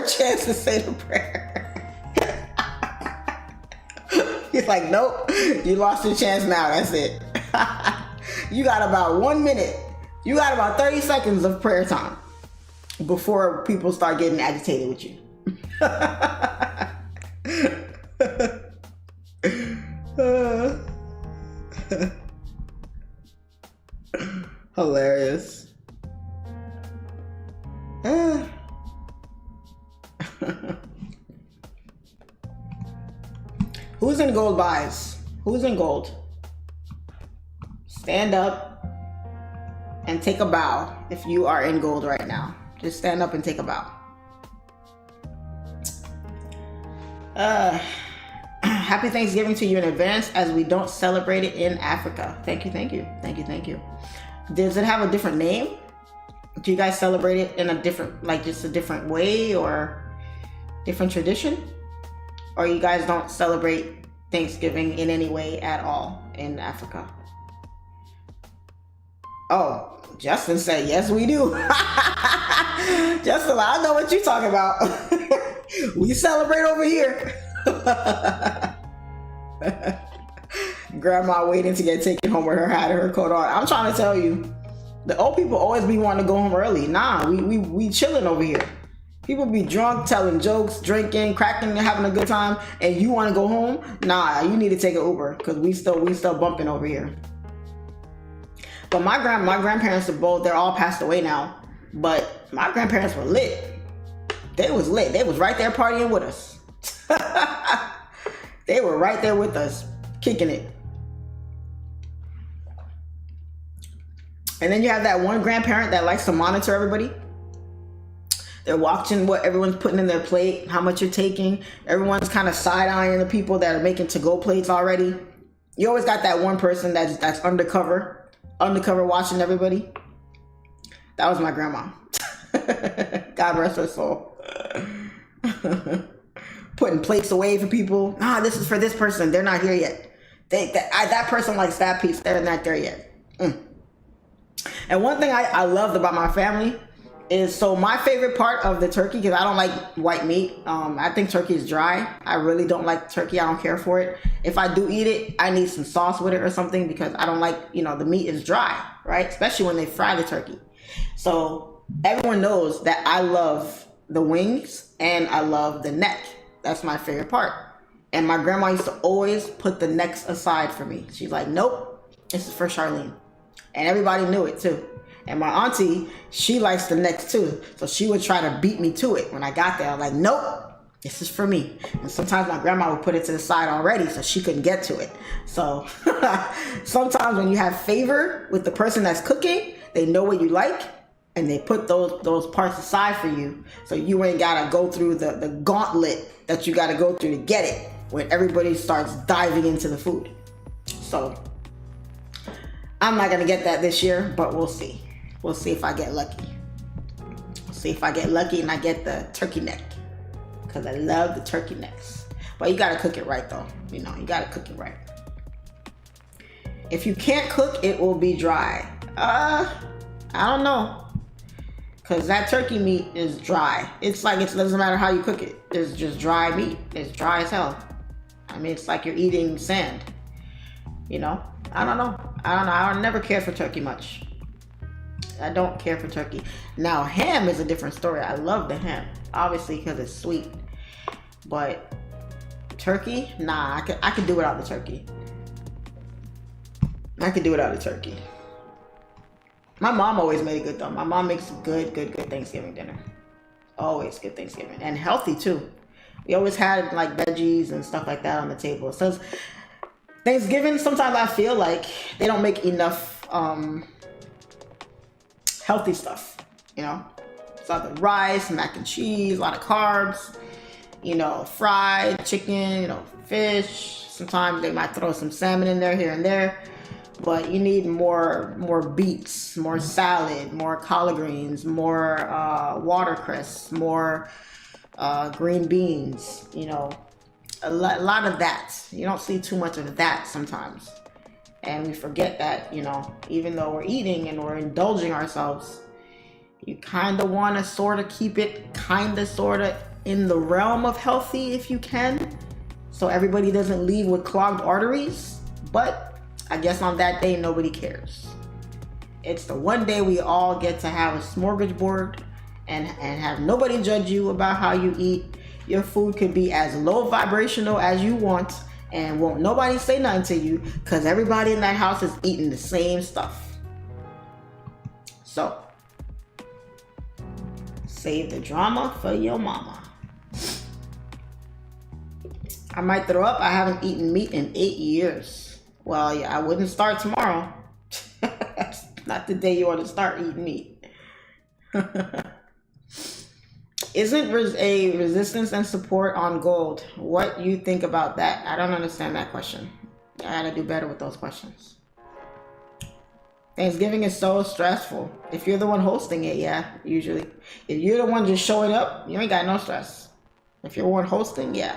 chance to say the prayer. He's like, nope, you lost your chance now, that's it. You got about 1 minute. You got about 30 seconds of prayer time before people start getting agitated with you. Hilarious. Who's in gold buys? Who's in gold? Stand up and take a bow if you are in gold right now. Just stand up and take a bow. Happy Thanksgiving to you in advance, as we don't celebrate it in Africa. Thank you, thank you, thank you, thank you. Does it have a different name? Do you guys celebrate it in a different, like just a different way or different tradition? Or you guys don't celebrate Thanksgiving in any way at all in Africa? Oh, Justin said, yes, we do. Justin, I know what you're talking about. We celebrate over here. Grandma waiting to get taken home with her hat and her coat on. I'm trying to tell you, the old people always be wanting to go home early. Nah, we chilling over here. People be drunk, telling jokes, drinking, cracking, and having a good time, and you want to go home? Nah, you need to take an Uber, because we still bumping over here. But my grandparents are both, they're all passed away now, but my grandparents were lit. They was lit. They was right there partying with us. They were right there with us, kicking it. And then you have that one grandparent that likes to monitor everybody. They're watching what everyone's putting in their plate, how much you're taking. Everyone's kind of side-eyeing the people that are making to-go plates already. You always got that one person that's undercover watching everybody. That was my grandma. God rest her soul. Putting plates away for people. Nah, this is for this person. They're not here yet. That person likes that piece. They're not there yet. And one thing I loved about my family is, so my favorite part of the turkey, because I don't like white meat. I think turkey is dry. I really don't like turkey. I don't care for it. If I do eat it, I need some sauce with it or something, because I don't like, the meat is dry, right? Especially when they fry the turkey. So everyone knows that I love the wings and I love the neck. That's my favorite part. And my grandma used to always put the necks aside for me. She's like, nope, this is for Charlene. And everybody knew it too. And my auntie, she likes the necks too. So she would try to beat me to it. When I got there, I was like, nope, this is for me. And sometimes my grandma would put it to the side already so she couldn't get to it. So sometimes when you have favor with the person that's cooking, they know what you like and they put those parts aside for you. So you ain't gotta go through the gauntlet that you gotta go through to get it when everybody starts diving into the food. So I'm not gonna get that this year, but we'll see. We'll see if I get lucky. We'll see if I get lucky and I get the turkey neck. because I love the turkey necks. But you gotta cook it right though. You know, you gotta cook it right. If you can't cook, it will be dry. I don't know. Because that turkey meat is dry. It's like, it doesn't matter how you cook it. It's just dry meat. It's dry as hell. I mean, it's like you're eating sand. You know? I don't know. I never cared for turkey much. I don't care for turkey. Now, ham is a different story. I love the ham. Obviously, because it's sweet. But turkey? Nah, I could do without the turkey. I could do without the turkey. My mom always made it good though. My mom makes good Thanksgiving dinner. Always good Thanksgiving. And healthy too. We always had like veggies and stuff like that on the table. So Thanksgiving, sometimes I feel like they don't make enough healthy stuff, you know? It's like the rice, mac and cheese, a lot of carbs, you know, fried chicken, you know, fish. Sometimes they might throw some salmon in there here and there. But you need more beets, more salad, more collard greens, more watercress, more green beans, you know, a lot of that. You don't see too much of that sometimes. And we forget that, you know, even though we're eating and we're indulging ourselves, you kind of want to sort of keep it kind of sort of in the realm of healthy if you can. So everybody doesn't leave with clogged arteries. But I guess on that day, nobody cares. It's the one day we all get to have a smorgasbord and have nobody judge you about how you eat. Your food could be as low vibrational as you want and won't nobody say nothing to you because everybody in that house is eating the same stuff. So, save the drama for your mama. I might throw up. I haven't eaten meat in 8 years. Well, yeah, I wouldn't start tomorrow. That's not the day you want to start eating meat. Isn't a resistance and support on gold? What you think about that? I don't understand that question. I gotta do better with those questions. Thanksgiving is so stressful. If you're the one hosting it, yeah, usually. If you're the one just showing up, you ain't got no stress. If you're the one hosting, yeah.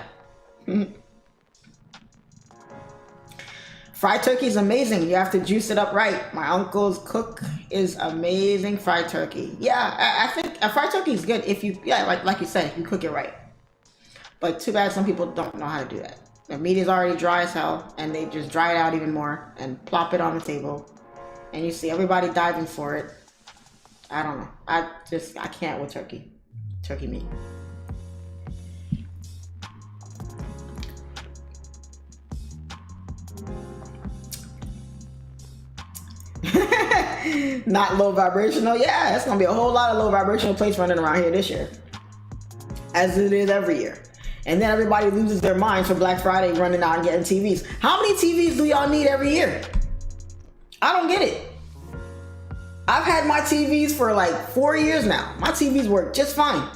Fried turkey is amazing. You have to juice it up right. My uncle's cook is amazing fried turkey. Yeah, I think a fried turkey is good if you, yeah, like you said, if you cook it right. But too bad some people don't know how to do that. The meat is already dry as hell, and they just dry it out even more and plop it on the table. And you see everybody diving for it. I don't know. I can't with turkey meat. Not low vibrational. Yeah, it's gonna be a whole lot of low vibrational plates running around here this year, as it is every year. And then everybody loses their minds for Black Friday running out and getting TVs. How many TVs do y'all need every year? I don't get it. I've had my TVs for like 4 years now. My TVs work just fine.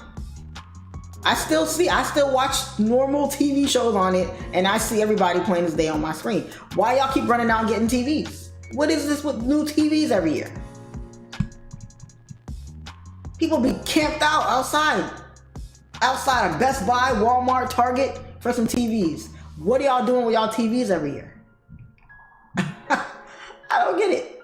I still watch normal TV shows on it, and I see everybody playing this day on my screen. Why y'all keep running out and getting TVs? What is this with new TVs every year? People be camped out outside of Best Buy, Walmart, Target for some TVs. What are y'all doing with y'all TVs every year? I don't get it.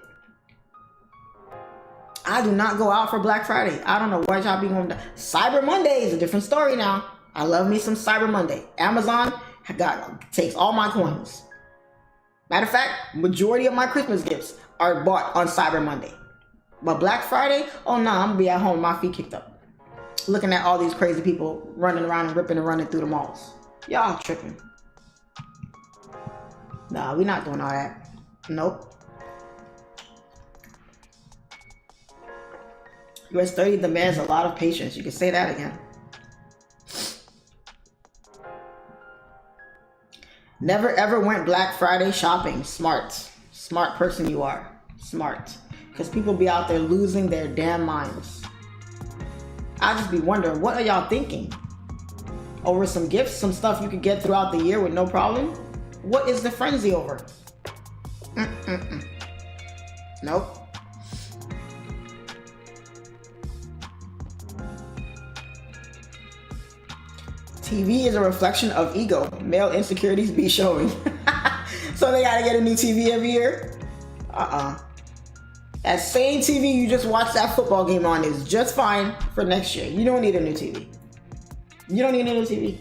I do not go out for Black Friday. I don't know why y'all be going to. Cyber Monday is a different story now. I love me some Cyber Monday. Amazon takes all my coins. Matter of fact, majority of my Christmas gifts are bought on Cyber Monday. But Black Friday, oh no, I'm gonna be at home with my feet kicked up, looking at all these crazy people running around and ripping and running through the malls. Y'all tripping. Nah, we not doing all that. Nope. US30 demands a lot of patience. You can say that again. Never ever went Black Friday shopping. Smart. Smart person you are. Smart. Because people be out there losing their damn minds. I just be wondering, what are y'all thinking? Over some gifts, some stuff you could get throughout the year with no problem? What is the frenzy over? Nope. TV is a reflection of ego. Male insecurities be showing. So they gotta get a new TV every year? That same TV you just watched that football game on is just fine for next year. You don't need a new TV. You don't need a new TV.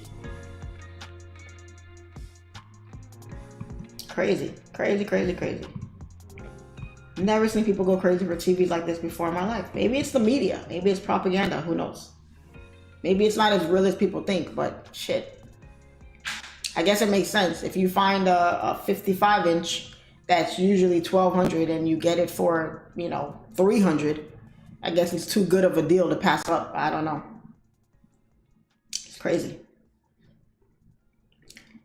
Crazy, crazy, crazy, crazy. Never seen people go crazy for TVs like this before in my life. Maybe it's the media. Maybe it's propaganda. Who knows? Maybe it's not as real as people think, but shit. I guess it makes sense. If you find a 55-inch that's usually $1,200 and you get it for, you know, $300, I guess it's too good of a deal to pass up. I don't know. It's crazy.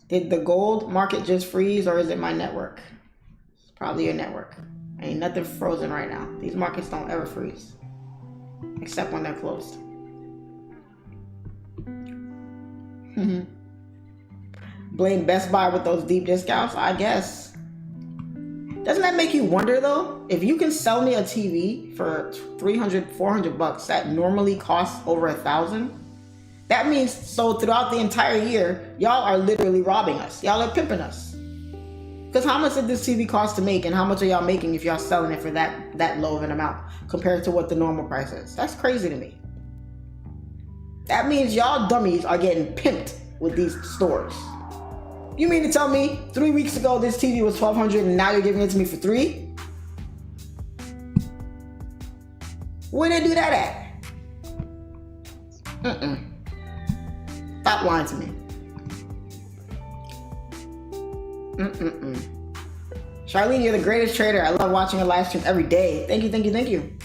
Did the gold market just freeze, or is it my network? It's probably your network. Ain't nothing frozen right now. These markets don't ever freeze, except when they're closed. Blame Best Buy with those deep discounts, I guess. Doesn't that make you wonder though? If you can sell me a TV for $300, $400 that normally costs over $1,000, that means so throughout the entire year, y'all are literally robbing us. Y'all are pimping us. Because how much did this TV cost to make, and how much are y'all making if y'all selling it for that low of an amount compared to what the normal price is? That's crazy to me. That means y'all dummies are getting pimped with these stores. You mean to tell me 3 weeks ago this TV was $1,200 and now you're giving it to me for $300? Where they do that at? Stop lying to me. Charlene, you're the greatest trader. I love watching a live stream every day. Thank you, thank you, thank you.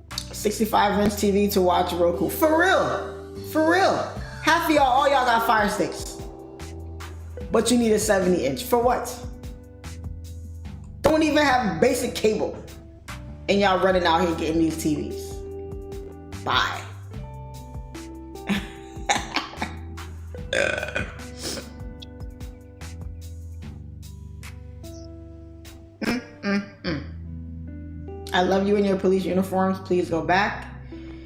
65-inch TV to watch Roku. For real. For real. Half of y'all, all y'all got Fire Sticks. But you need a 70-inch. For what? Don't even have basic cable. And y'all running out here getting these TVs. Bye. I love you in your police uniforms. Please go back.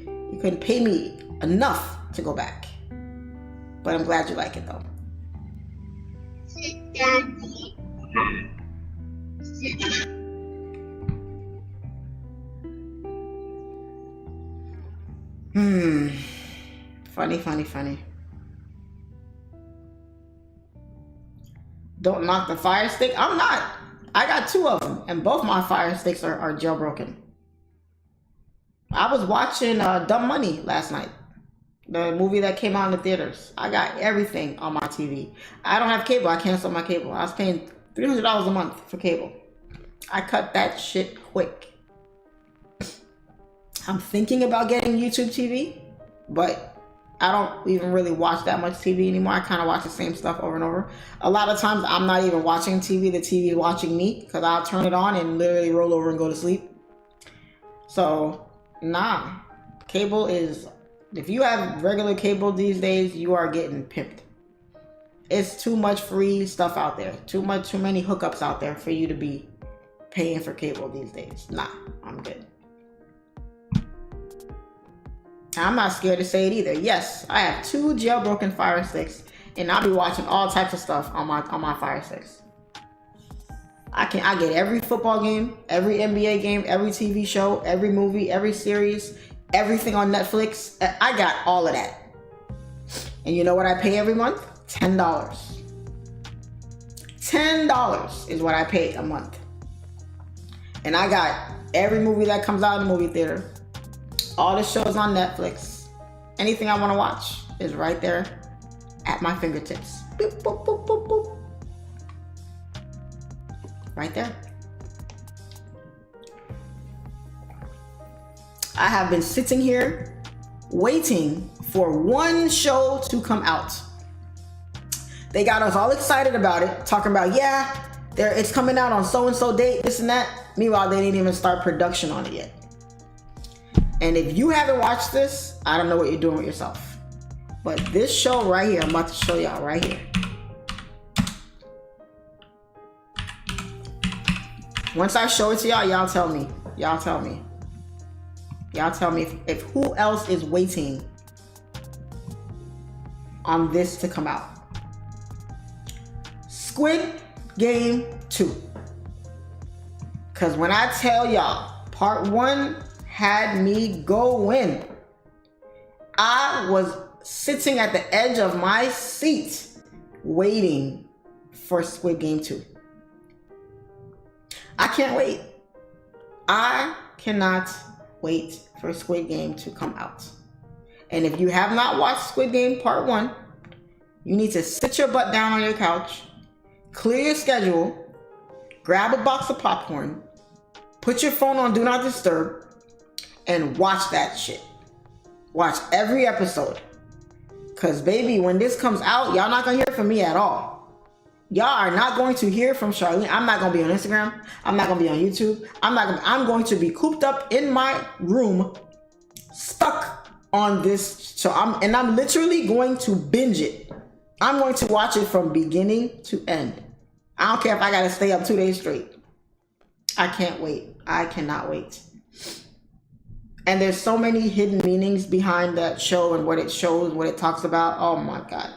You couldn't pay me enough to go back. But I'm glad you like it though. Funny. Don't knock the Fire Stick. I'm not. I got 2 of them, and both my Fire Sticks are jailbroken. I was watching Dumb Money last night, the movie that came out in the theaters. I got everything on my TV. I don't have cable. I canceled my cable. I was paying $300 a month for cable. I cut that shit quick. I'm thinking about getting YouTube TV, but I don't even really watch that much TV anymore. I kind of watch the same stuff over and over. A lot of times I'm not even watching TV. The TV is watching me because I'll turn it on and literally roll over and go to sleep. So, nah. Cable is... If you have regular cable these days, you are getting pimped. It's too much free stuff out there. Too many hookups out there for you to be paying for cable these days. Nah, I'm good. I'm not scared to say it either. Yes, I have 2 jailbroken Fire Sticks, and I'll be watching all types of stuff on my Fire Sticks. I get every football game, every NBA game, every TV show, every movie, every series, everything on Netflix. I got all of that. And you know what I pay every month? $10. $10 is what I pay a month. And I got every movie that comes out in the movie theater. All the shows on Netflix. Anything I want to watch is right there at my fingertips. Boop, boop, boop, boop, boop. Right there. I have been sitting here waiting for one show to come out. They got us all excited about it, talking about, yeah, it's coming out on so-and-so date, this and that. Meanwhile, they didn't even start production on it yet. And if you haven't watched this, I don't know what you're doing with yourself. But this show right here, I'm about to show y'all right here. Once I show it to y'all, y'all tell me. Y'all tell me. Y'all tell me if who else is waiting on this to come out. Squid Game 2. Because when I tell y'all, part 1 had me going. I was sitting at the edge of my seat waiting for Squid Game 2. I can't wait. I cannot wait for Squid Game to come out. And if you have not watched Squid Game Part 1, you need to sit your butt down on your couch, clear your schedule, grab a box of popcorn, put your phone on Do Not Disturb, and watch that shit. Watch every episode. Because, baby, when this comes out, y'all not going to hear from me at all. Y'all are not going to hear from Charlene. I'm not going to be on Instagram. I'm not going to be on YouTube. I'm going to be cooped up in my room, stuck on this show. I'm literally going to binge it. I'm going to watch it from beginning to end. I don't care if I got to stay up 2 days straight. I can't wait. I cannot wait. And there's so many hidden meanings behind that show and what it shows, what it talks about. Oh my God.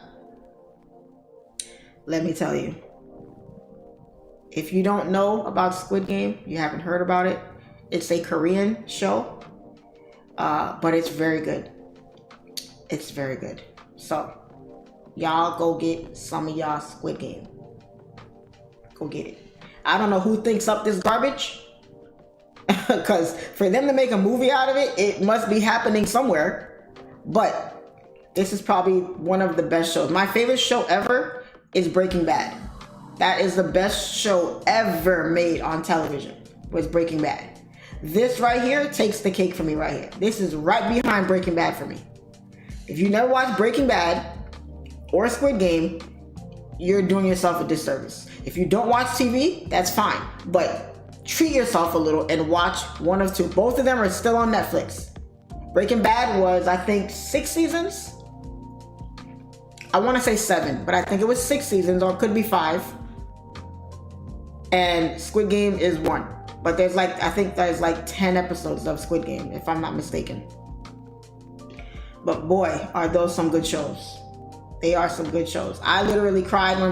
Let me tell you. If you don't know about Squid Game, you haven't heard about it, it's a Korean show, but it's very good. It's very good. So, y'all go get some of y'all Squid Game. Go get it. I don't know who thinks up this garbage, because for them to make a movie out of it, it must be happening somewhere. But this is probably one of the best shows. My favorite show ever is Breaking Bad. That is the best show ever made on television, was Breaking Bad. This right here takes the cake for me right here. This is right behind Breaking Bad for me. If you never watched Breaking Bad or Squid Game, you're doing yourself a disservice. If you don't watch TV, that's fine. But treat yourself a little and watch one of two. Both of them are still on Netflix. Breaking Bad was, I think, 6 seasons. I want to say 7, but I think it was 6 seasons, or it could be 5. And Squid Game is 1. But I think there's like 10 episodes of Squid Game, if I'm not mistaken. But boy, are those some good shows. They are some good shows. I literally cried when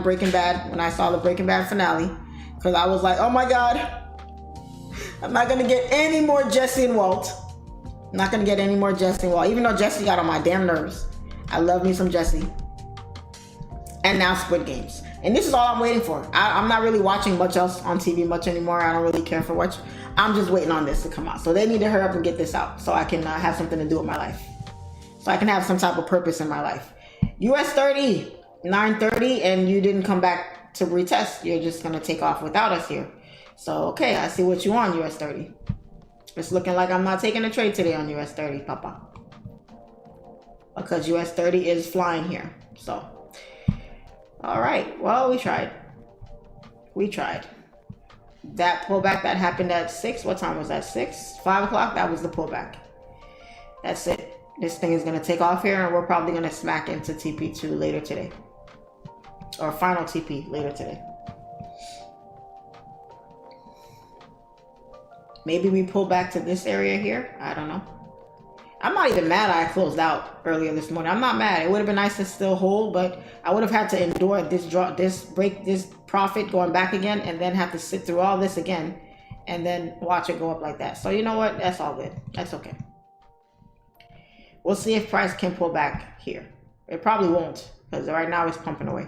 I saw the Breaking Bad finale, because I was like, oh my God, I'm not going to get any more Jesse and Walt. I'm not going to get any more Jesse and Walt, even though Jesse got on my damn nerves. I love me some Jesse. And now Squid Games. And this is all I'm waiting for. I'm not really watching much else on TV much anymore. I don't really care for much. I'm just waiting on this to come out. So they need to hurry up and get this out so I can have something to do with my life. So I can have some type of purpose in my life. US30, 9:30, and you didn't come back to retest. You're just going to take off without us here. So, okay, I see what you want, US30. It's looking like I'm not taking a trade today on US30, Papa. Because US30 is flying here. So, all right. Well, we tried. We tried. That pullback that happened at 6. What time was that? 6? 5 o'clock? That was the pullback. That's it. This thing is going to take off here, and we're probably going to smack into TP2 later today. Or final TP later today. Maybe we pull back to this area here. I don't know. I'm not even mad I closed out earlier this morning. I'm not mad. It would have been nice to still hold, but I would have had to endure this profit going back again, and then have to sit through all this again, and then watch it go up like that. So you know what? That's all good. That's okay. We'll see if price can pull back here. It probably won't, because right now it's pumping away.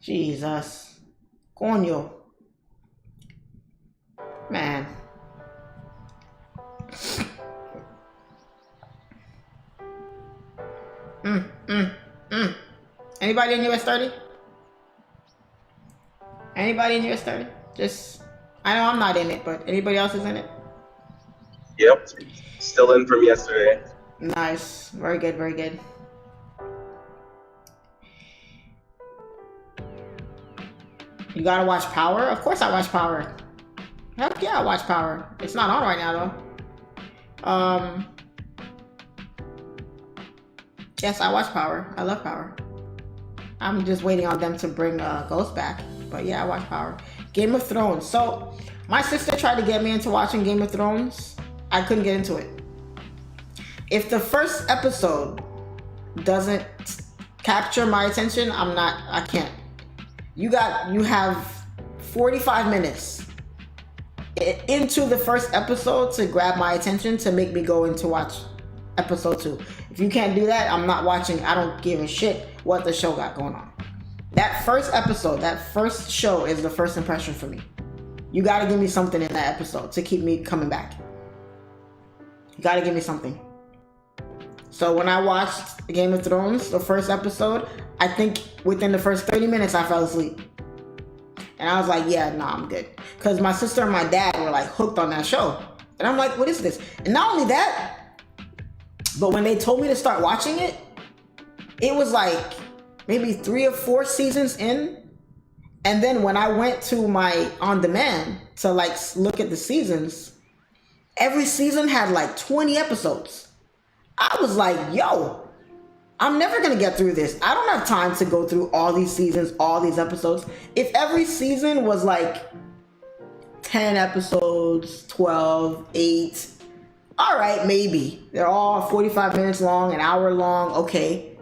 Jesus. Coño. Man. Anybody in US30? Anybody in US30? I know I'm not in it, but anybody else is in it? Yep. Still in from yesterday. Nice. Very good, very good. You gotta watch Power? Of course I watch Power. Heck yeah, I watch Power. It's not on right now though. Yes, I watch Power. I love Power. I'm just waiting on them to bring Ghost back. But yeah, I watch Power. Game of Thrones. So, my sister tried to get me into watching Game of Thrones. I couldn't get into it. If the first episode doesn't capture my attention, I can't. You have 45 minutes into the first episode to grab my attention to make me go in to watch episode 2. If you can't do that, I'm not watching. I don't give a shit what the show got going on. That first episode, that first show is the first impression for me. You gotta give me something in that episode to keep me coming back. You gotta give me something. So when I watched Game of Thrones, the first episode, I think within the first 30 minutes I fell asleep. And I was like, yeah, nah, I'm good. Because my sister and my dad were like hooked on that show. And I'm like, what is this? And not only that, but when they told me to start watching it, it was like maybe 3 or 4 seasons in. And then when I went to my on demand to like look at the seasons, every season had like 20 episodes. I was like, yo, I'm never going to get through this. I don't have time to go through all these seasons, all these episodes. If every season was like 10 episodes, 12, 8, all right, maybe. They're all 45 minutes long, an hour long, okay.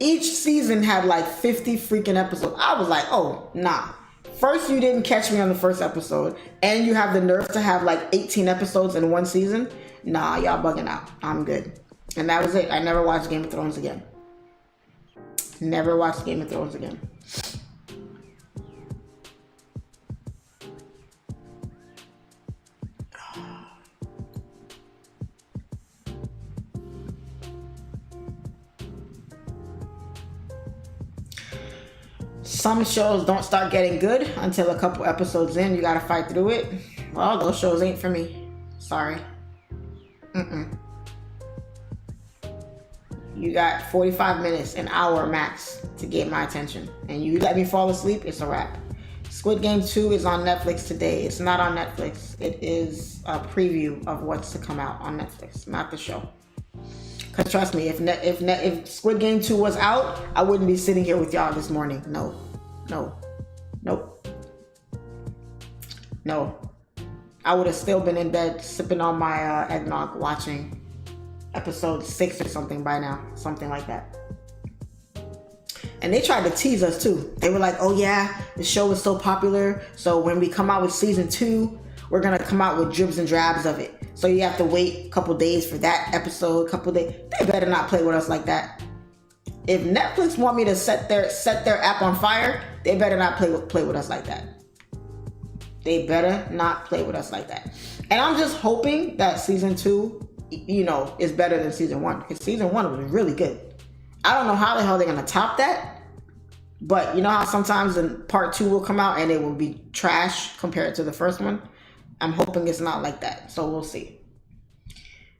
Each season had like 50 freaking episodes. I was like, oh, nah. First, you didn't catch me on the first episode, and you have the nerve to have like 18 episodes in one season. Nah, y'all bugging out. I'm good. And that was it. I never watched Game of Thrones again. Never watched Game of Thrones again. Some shows don't start getting good until a couple episodes in. You gotta fight through it. Well, those shows ain't for me. Sorry. You got 45 minutes, an hour max to get my attention. And you let me fall asleep, it's a wrap. Squid Game 2 is on Netflix today. It's not on Netflix. It is a preview of what's to come out on Netflix, not the show. Because trust me, if Squid Game 2 was out, I wouldn't be sitting here with y'all this morning. No. I would have still been in bed sipping on my eggnog watching episode 6 or something by now. Something like that. And they tried to tease us too. They were like, oh yeah, the show is so popular. So when we come out with season 2, we're going to come out with dribs and drabs of it. So you have to wait a couple days for that episode, couple days. They better not play with us like that. If Netflix want me to set their app on fire, they better not play with us like that. They better not play with us like that. And I'm just hoping that season 2, is better than season 1. Because season 1 was really good. I don't know how the hell they're going to top that. But you know how sometimes part 2 will come out and it will be trash compared to the first one? I'm hoping it's not like that. So we'll see.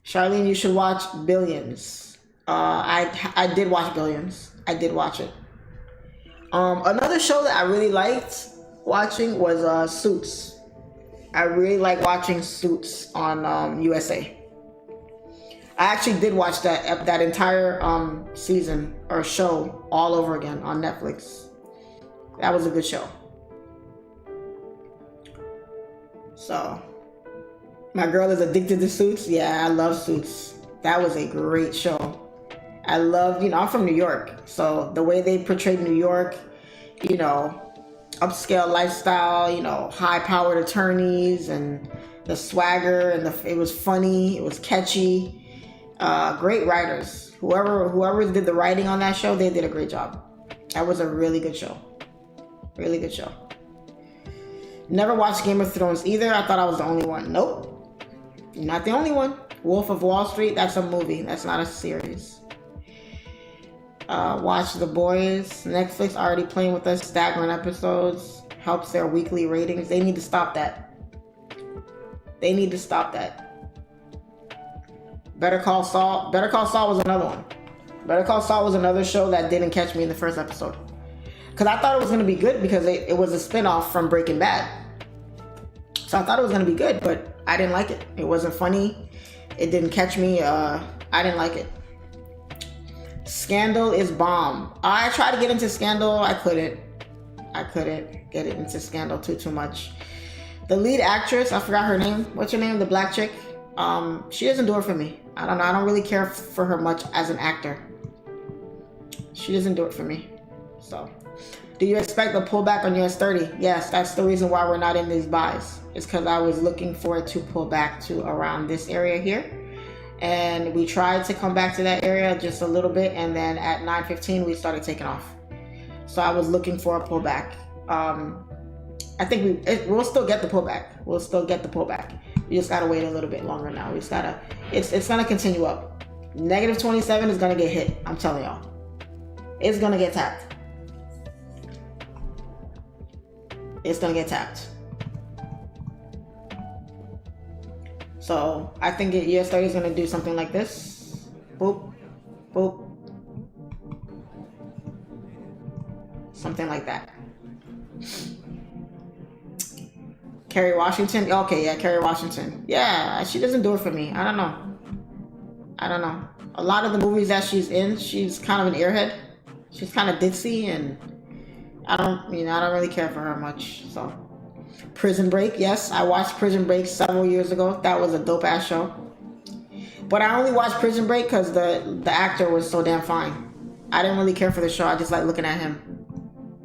Charlene, you should watch Billions. I did watch Billions. I did watch it. Another show that I really liked watching was Suits. I really like watching Suits on USA. I actually did watch that entire season or show all over again on Netflix. That was a good show. So, my girl is addicted to Suits. Yeah, I love Suits. That was a great show. I love, I'm from New York. So the way they portrayed New York, upscale lifestyle, high-powered attorneys and the swagger and it was funny, it was catchy. Great writers. Whoever did the writing on that show, they did a great job. That was a really good show. Really good show. Never watched Game of Thrones either. I thought I was the only one. Nope. You're not the only one. Wolf of Wall Street, that's a movie. That's not a series. Watch The Boys. Netflix already playing with us. Staggering episodes. Helps their weekly ratings. They need to stop that. Better Call Saul. Better Call Saul was another one. Better Call Saul was another show that didn't catch me in the first episode. Because I thought it was going to be good because it was a spinoff from Breaking Bad. So I thought it was going to be good, but I didn't like it. It wasn't funny. It didn't catch me. I didn't like it. Scandal is bomb. I tried to get into Scandal. I couldn't get it into Scandal too much. The lead actress, I forgot her name. What's her name? The black chick. She doesn't do it for me. I don't know. I don't really care for her much as an actor. She doesn't do it for me. So, do you expect a pullback on US30? Yes, that's the reason why we're not in these buys. It's because I was looking for it to pull back to around this area here. And we tried to come back to that area just a little bit. And then at 9:15, we started taking off. So I was looking for a pullback. I think we'll still get the pullback. We'll still get the pullback. We just gotta wait a little bit longer now. We just gotta, it's gonna continue up. Negative 27 is gonna get hit. I'm telling y'all. It's gonna get tapped. It's gonna get tapped. So I think US30 is gonna do something like this. Boop, boop. Something like that. Kerry Washington. Okay, yeah, Kerry Washington. Yeah, she doesn't do it for me. I don't know. A lot of the movies that she's in, she's kind of an airhead. She's kind of ditzy, and I don't really care for her much. So, Prison Break. Yes, I watched Prison Break several years ago. That was a dope ass show. But I only watched Prison Break because the actor was so damn fine. I didn't really care for the show. I just like looking at him.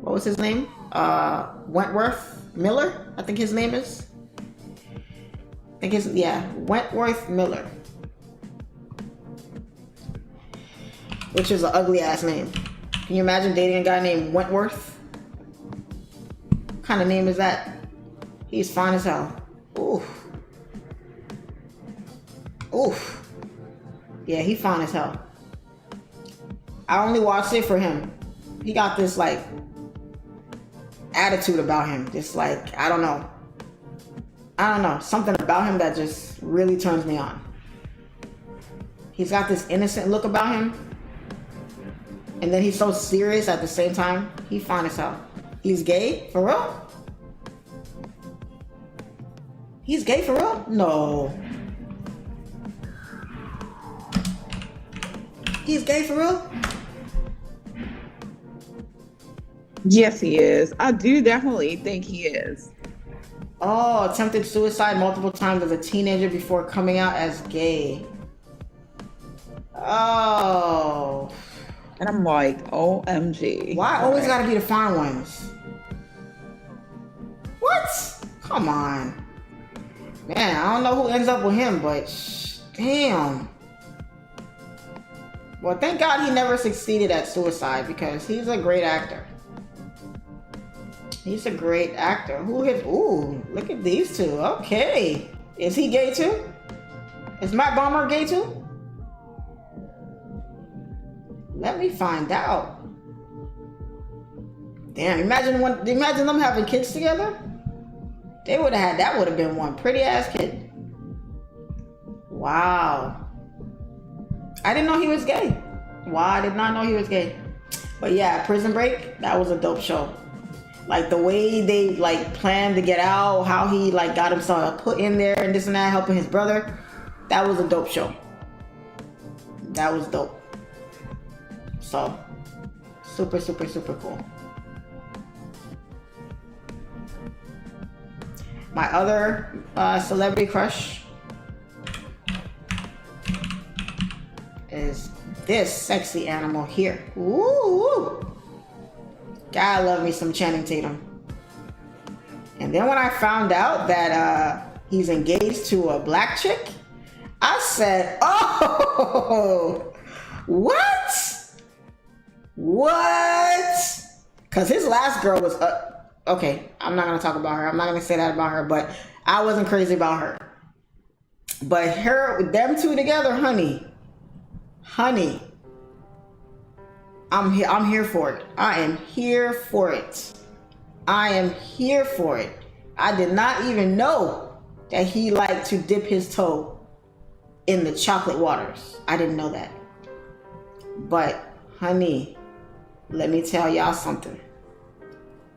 What was his name? Wentworth Miller, I think his name is. Wentworth Miller. Which is an ugly ass name. Can you imagine dating a guy named Wentworth? What kind of name is that? He's fine as hell. Oof. Oof. Yeah, he fine as hell. I only watched it for him. He got this like attitude about him. Just like, I don't know. Something about him that just really turns me on. He's got this innocent look about him. And then he's so serious at the same time. He fine as hell. He's gay? For real? He's gay for real? No. He's gay for real? Yes, he is. I do definitely think he is. Oh, attempted suicide multiple times as a teenager before coming out as gay. Oh. And I'm like, OMG. Why always gotta be the fine ones? What? Come on. Man, I don't know who ends up with him, but damn. Well, thank God he never succeeded at suicide because he's a great actor. He's a great actor. Ooh, look at these two. Okay. Is he gay too? Is Matt Bomber gay too? Let me find out. Damn, imagine them having kids together. That would have been one pretty ass kid. Wow. I didn't know he was gay. Wow, I did not know he was gay. But yeah, Prison Break, that was a dope show. Like the way they like planned to get out, how he like got himself put in there and this and that, helping his brother. That was a dope show. That was dope. So, super, super, super cool. My other celebrity crush is this sexy animal here. Ooh. God, I love me some Channing Tatum. And then when I found out that he's engaged to a black chick, I said, oh, what? What? Because his last girl was, okay, I'm not going to talk about her. I'm not going to say that about her, but I wasn't crazy about her. But them two together, honey, I'm here for it. I am here for it. I am here for it. I did not even know that he liked to dip his toe in the chocolate waters. I didn't know that. But, honey, let me tell y'all something.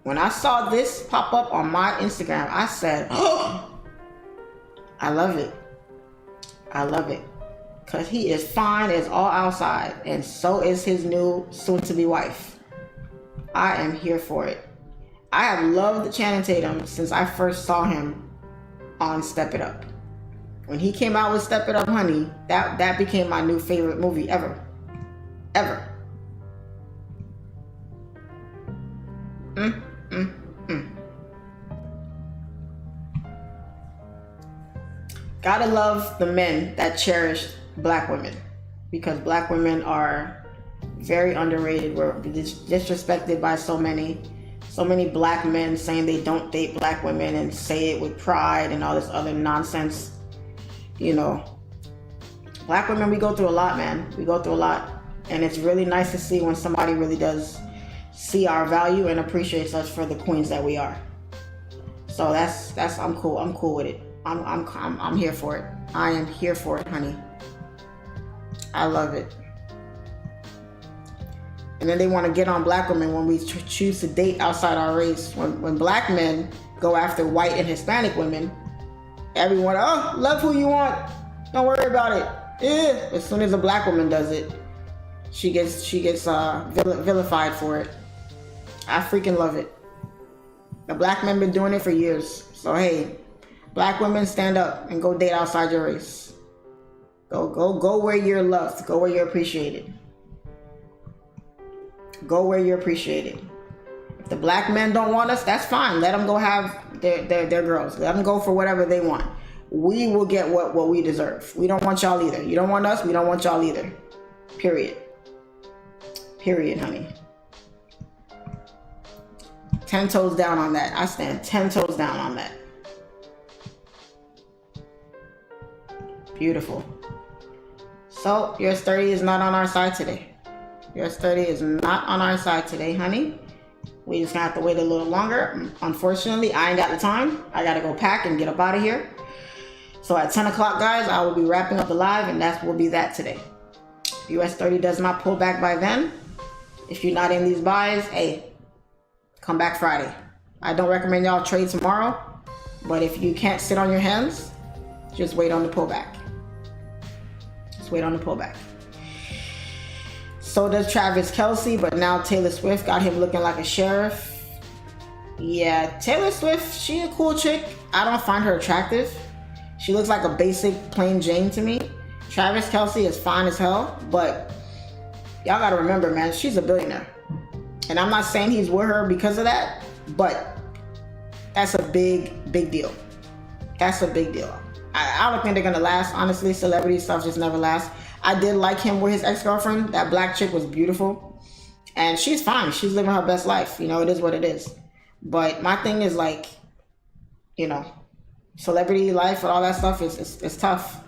When I saw this pop up on my Instagram, I said, oh, I love it. I love it. Because he is fine as all outside. And so is his new soon-to-be wife. I am here for it. I have loved Channing Tatum since I first saw him on Step It Up. When he came out with Step It Up, honey, that became my new favorite movie ever. Ever. gotta love the men that cherish black women, because black women are very underrated. We're disrespected by so many black men saying they don't date black women and say it with pride and all this other nonsense. You know, black women, we go through a lot, man. We go through a lot, and it's really nice to see when somebody really does see our value and appreciates us for the queens that we are. So that's I'm cool. I'm cool with it. I'm here for it. I am here for it, honey. I love it. And then they want to get on black women when we choose to date outside our race. When black men go after white and Hispanic women, everyone, oh, love who you want. Don't worry about it. Yeah. As soon as a black woman does it, she gets vilified for it. I freaking love it. The black men been doing it for years. So hey, black women, stand up and go date outside your race. Go where you're loved. Go where you're appreciated. Go where you're appreciated. If the black men don't want us, that's fine. Let them go have their girls. Let them go for whatever they want. We will get what we deserve. We don't want y'all either. You don't want us, we don't want y'all either. Period. Period, honey. 10 toes down on that. I stand 10 toes down on that. Beautiful. So, US30 is not on our side today. US30 is not on our side today, honey. We just gonna have to wait a little longer. Unfortunately, I ain't got the time. I gotta go pack and get up out of here. So at 10 o'clock, guys, I will be wrapping up the live, and that will be that today. US30 does not pull back by then. If you're not in these buys, hey, come back Friday. I don't recommend y'all trade tomorrow, but if you can't sit on your hands, just wait on the pullback. Just wait on the pullback. So does Travis Kelce, but now Taylor Swift got him looking like a sheriff. Yeah, Taylor Swift, she a cool chick. I don't find her attractive. She looks like a basic plain Jane to me. Travis Kelce is fine as hell, but y'all gotta remember, man, she's a billionaire. And I'm not saying he's with her because of that, but that's a big deal. That's a big deal. I don't think they're gonna last, honestly. Celebrity stuff just never lasts. I did like him with his ex-girlfriend. That black chick was beautiful. And she's fine. She's living her best life. You know, it is what it is. But my thing is like, you know, celebrity life and all that stuff is tough.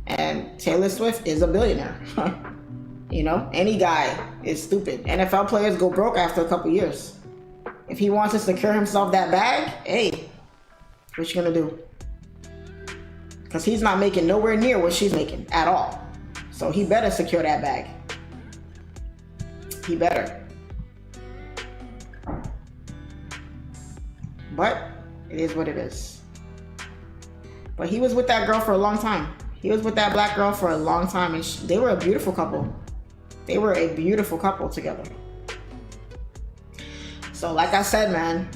And Taylor Swift is a billionaire. You know, any guy is stupid. NFL players go broke after a couple years. If he wants to secure himself that bag, hey, what you gonna do? Because he's not making nowhere near what she's making at all. So he better secure that bag. He better. But it is what it is. But he was with that girl for a long time. He was with that black girl for a long time, and they were a beautiful couple. They were a beautiful couple together. So like I said, man,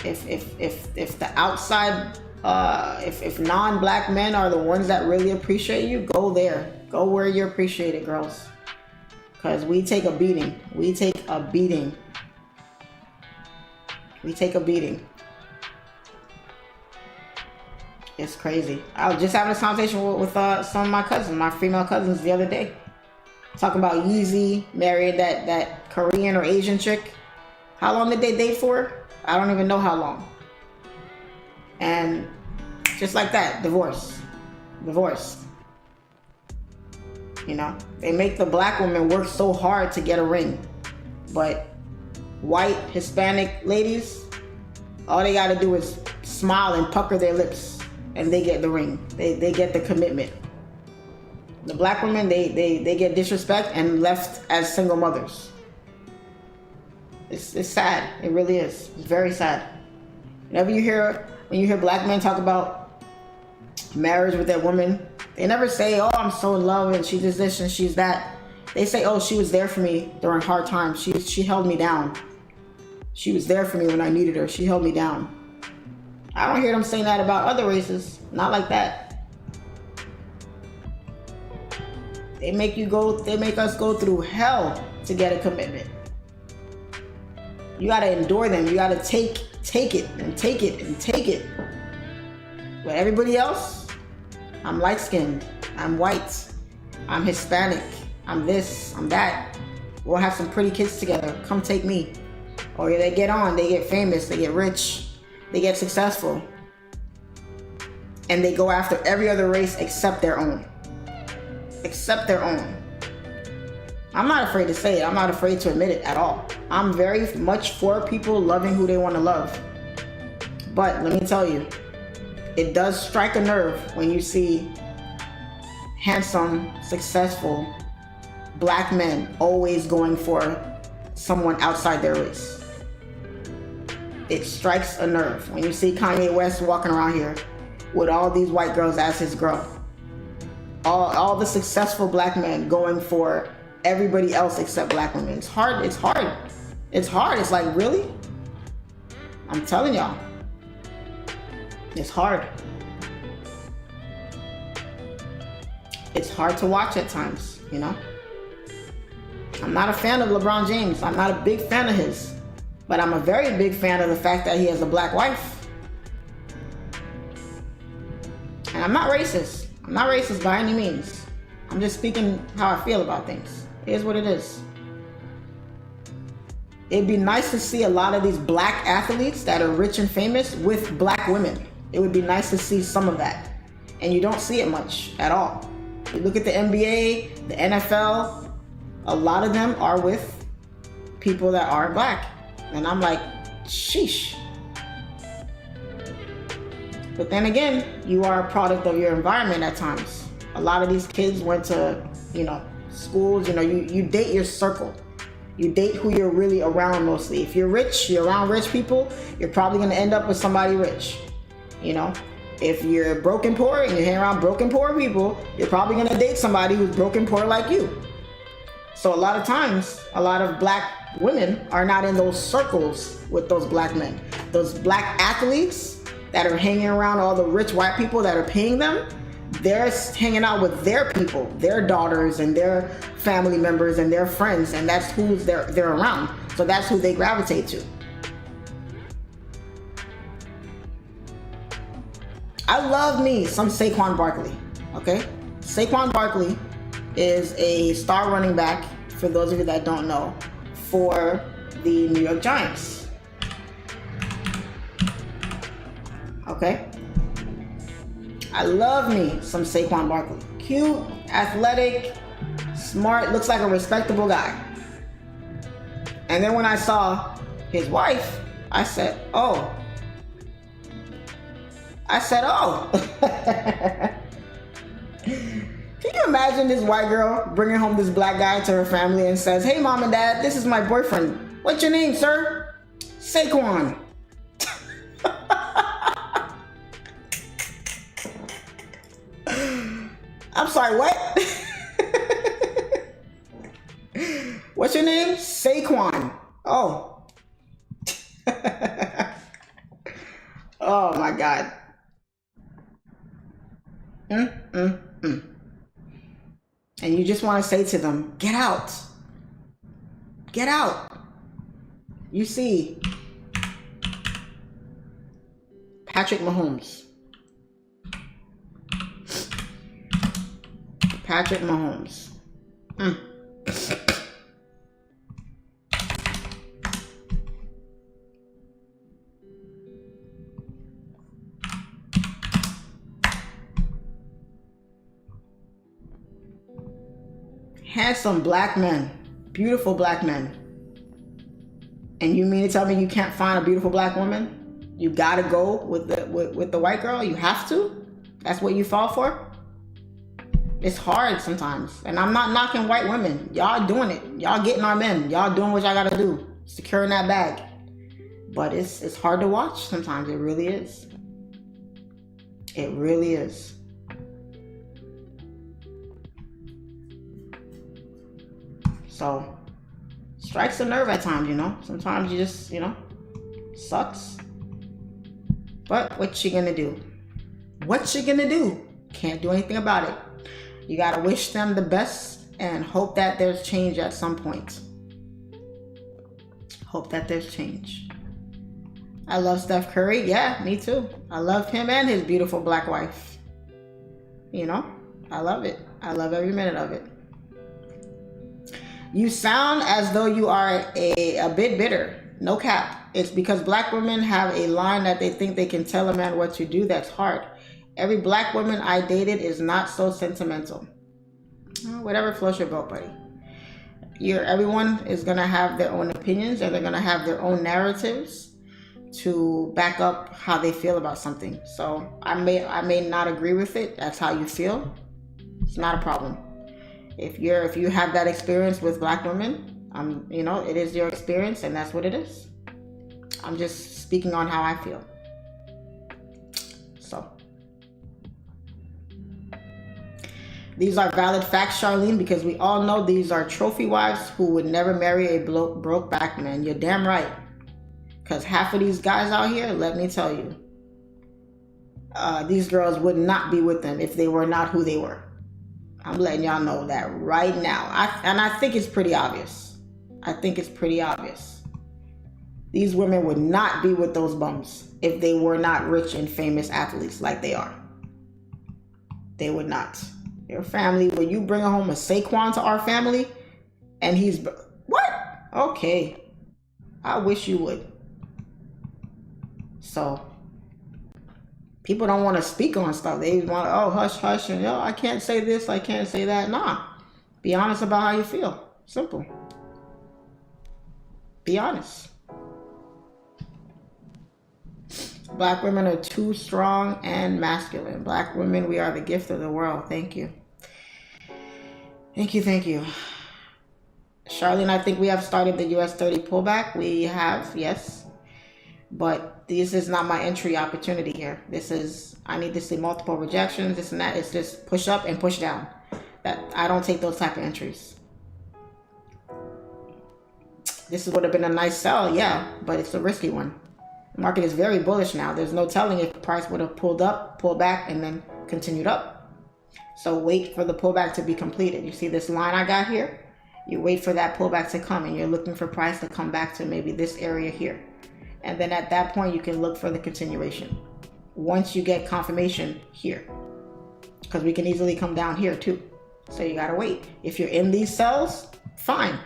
if the outside, if non-black men are the ones that really appreciate you, go there. Go where you're appreciated, girls. Because we take a beating. We take a beating. We take a beating. It's crazy. I was just having a conversation with some of my cousins, my female cousins, the other day. Talking about Yeezy married that Korean or Asian chick. How long did they date for? I don't even know how long. And just like that, divorce. You know, they make the black woman work so hard to get a ring. But white, Hispanic ladies, all they gotta do is smile and pucker their lips and they get the ring. They get the commitment. The black women, they get disrespect and left as single mothers. It's sad. It really is. It's very sad. When you hear black men talk about marriage with their woman, they never say, oh, I'm so in love and she's this and she's that. They say, oh, she was there for me during hard times. She held me down. She was there for me when I needed her. She held me down. I don't hear them saying that about other races. Not like that. They make us go through hell to get a commitment. You gotta endure them. You gotta take it and take it and take it. But everybody else, I'm light-skinned. I'm white. I'm Hispanic. I'm this. I'm that. We'll have some pretty kids together. Come take me. Or they get on. They get famous. They get rich. They get successful. And they go after every other race except their own. Except their own. I'm not afraid to say it. I'm not afraid to admit it at all. I'm very much for people loving who they want to love. But let me tell you, it does strike a nerve when you see handsome, successful black men always going for someone outside their race. It strikes a nerve when you see Kanye West walking around here with all these white girls as his girl. All the successful black men going for everybody else except black women. It's hard. It's hard. It's hard. It's like, really? I'm telling y'all. It's hard. It's hard to watch at times, you know? I'm not a fan of LeBron James. I'm not a big fan of his. But I'm a very big fan of the fact that he has a black wife. And I'm not racist. I'm not racist by any means. I'm just speaking how I feel about things. It is what it is. It'd be nice to see a lot of these black athletes that are rich and famous with black women. It would be nice to see some of that. And you don't see it much at all. You look at the NBA, the NFL, a lot of them are with people that are black. And I'm like, sheesh. But then again, you are a product of your environment at times. A lot of these kids went to, schools, you date your circle. You date who you're really around mostly. If you're rich, you're around rich people, you're probably gonna end up with somebody rich. If you're broken poor and you're hanging around broken poor people, you're probably gonna date somebody who's broken poor like you. So a lot of times, a lot of black women are not in those circles with those black men. Those black athletes that are hanging around all the rich white people that are paying them, they're hanging out with their people, their daughters and their family members and their friends, and that's who they're around. So that's who they gravitate to. I love me some Saquon Barkley, okay? Saquon Barkley is a star running back, for those of you that don't know, for the New York Giants. Okay? I love me some Saquon Barkley. Cute, athletic, smart, looks like a respectable guy. And then when I saw his wife, I said, oh. Can you imagine this white girl bringing home this black guy to her family and says, hey, mom and dad, this is my boyfriend. What's your name, sir? Saquon. I'm sorry, what? What's your name? Saquon. Oh. Oh my God. And you just want to say to them, get out. Get out. You see, Patrick Mahomes. Patrick Mahomes. Handsome black men, beautiful black men. And you mean to tell me you can't find a beautiful black woman? You gotta go with the white girl? You have to? That's what you fall for? It's hard sometimes. And I'm not knocking white women. Y'all doing it. Y'all getting our men. Y'all doing what y'all gotta do. Securing that bag. But it's hard to watch sometimes. It really is. It really is. So, strikes a nerve at times, Sometimes you just, sucks. But what you gonna do? What you gonna do? Can't do anything about it. You gotta wish them the best and hope that there's change at some point. Hope that there's change. I love Steph Curry. Yeah, me too. I love him and his beautiful black wife. You know, I love it. I love every minute of it. You sound as though you are a bit bitter. No cap. It's because black women have a line that they think they can tell a man what to do that's hard. Every black woman I dated is not so sentimental. Whatever floats your boat, buddy. Everyone is going to have their own opinions, and they're going to have their own narratives to back up how they feel about something. So I may not agree with it. That's how you feel. It's not a problem. If you have that experience with black women, you know, it is your experience, and that's what it is. I'm just speaking on how I feel. So these are valid facts, Charlene, because we all know these are trophy wives who would never marry a broke back man. You're damn right. Because half of these guys out here, let me tell you, these girls would not be with them if they were not who they were. I'm letting y'all know that right now. I think it's pretty obvious. I think it's pretty obvious. These women would not be with those bums if they were not rich and famous athletes like they are. They would not. Your family, when you bring home a Saquon to our family, and he's... What? Okay. I wish you would. So... people don't want to speak on stuff. They want to, oh, hush, hush, and I can't say this, I can't say that. Nah. Be honest about how you feel. Simple. Be honest. Black women are too strong and masculine. Black women, we are the gift of the world. Thank you. Thank you, thank you. Charlene, I think we have started the US30 pullback. We have, yes. But this is not my entry opportunity here. This is, I need to see multiple rejections, this and that. It's just push up and push down. That I don't take those type of entries. This would have been a nice sell, yeah, but it's a risky one. The market is very bullish now. There's no telling if the price would have pulled up, pulled back, and then continued up. So wait for the pullback to be completed. You see this line I got here? You wait for that pullback to come, and you're looking for price to come back to maybe this area here. And then at that point, you can look for the continuation. Once you get confirmation here, because we can easily come down here too. So you gotta wait. If you're in these cells, fine.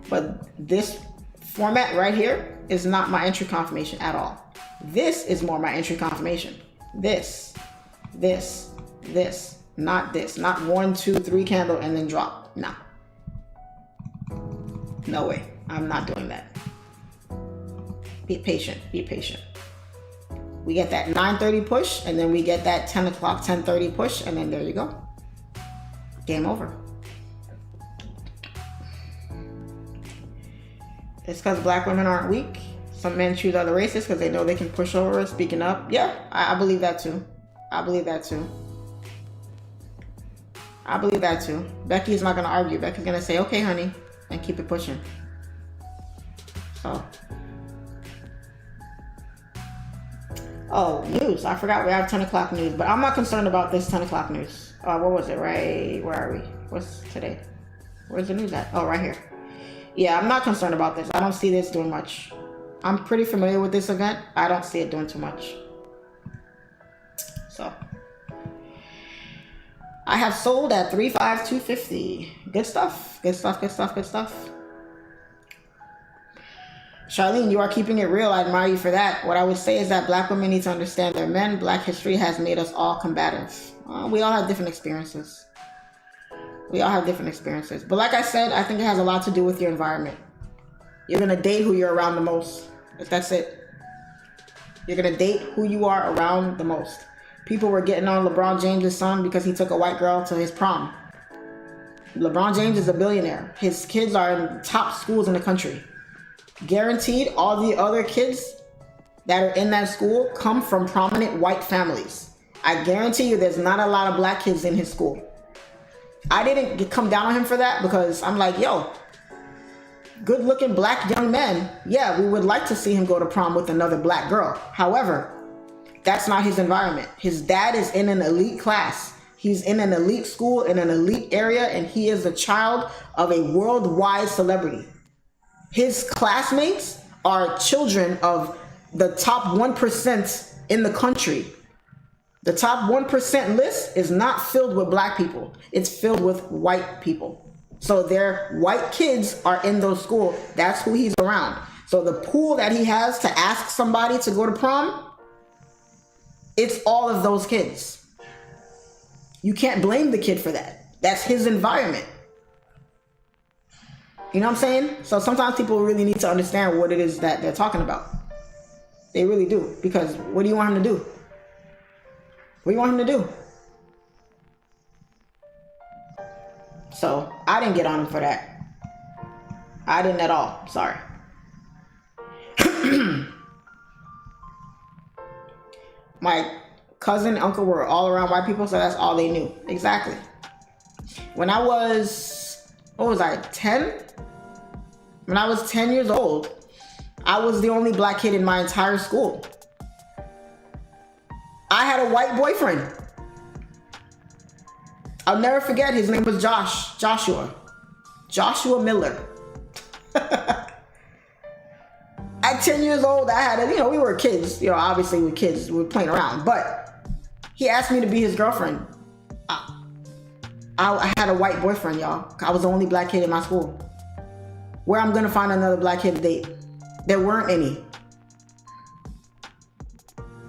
But this format right here is not my entry confirmation at all. This is more my entry confirmation. This, not this. Not 1, 2, 3 candle and then drop. No. No way. I'm not doing that. Be patient. Be patient. We get that 9:30 push, and then we get that 10 o'clock, 10:30 push, and then there you go. Game over. It's because black women aren't weak. Some men choose other races because they know they can push over us. Speaking up. Yeah, I believe that too. I believe that too. I believe that too. Becky's not going to argue. Becky's going to say, okay, honey, and keep it pushing. So. Oh, news. I forgot we have 10 o'clock news, but I'm not concerned about this 10 o'clock news. What was it? Right? Where are we? What's today? Where's the news at? Oh, right here. Yeah, I'm not concerned about this. I don't see this doing much. I'm pretty familiar with this event. I don't see it doing too much. So. I have sold at 35250. Good stuff. Good stuff. Good stuff. Good stuff. Charlene, you are keeping it real. I admire you for that. What I would say is that black women need to understand their men. Black history has made us all combative. We all have different experiences. We all have different experiences. But like I said, I think it has a lot to do with your environment. You're going to date who you're around the most. That's it. You're going to date who you are around the most. People were getting on LeBron James' son because he took a white girl to his prom. LeBron James is a billionaire. His kids are in top schools in the country. Guaranteed all the other kids that are in that school come from prominent white families. I guarantee you there's not a lot of black kids in his school. I didn't come down on him for that because I'm like, yo, good looking black young men. Yeah, we would like to see him go to prom with another black girl. However, that's not his environment. His dad is in an elite class. He's in an elite school in an elite area, and he is the child of a worldwide celebrity. His classmates are children of the top 1% in the country. The top 1% list is not filled with black people. It's filled with white people. So their white kids are in those schools. That's who he's around. So the pool that he has to ask somebody to go to prom, it's all of those kids. You can't blame the kid for that. That's his environment. You know what I'm saying? So sometimes people really need to understand what it is that they're talking about. They really do. Because what do you want him to do? What do you want him to do? So I didn't get on him for that. I didn't at all. Sorry. My cousin and uncle were all around white people, so that's all they knew. Exactly. When I was, 10? When I was 10 years old, I was the only black kid in my entire school. I had a white boyfriend. I'll never forget, his name was Joshua Miller. At 10 years old, I had we were kids, obviously we're kids, we were playing around, but he asked me to be his girlfriend. I had a white boyfriend, y'all. I was the only black kid in my school. Where I'm gonna find another black kid to date? There weren't any.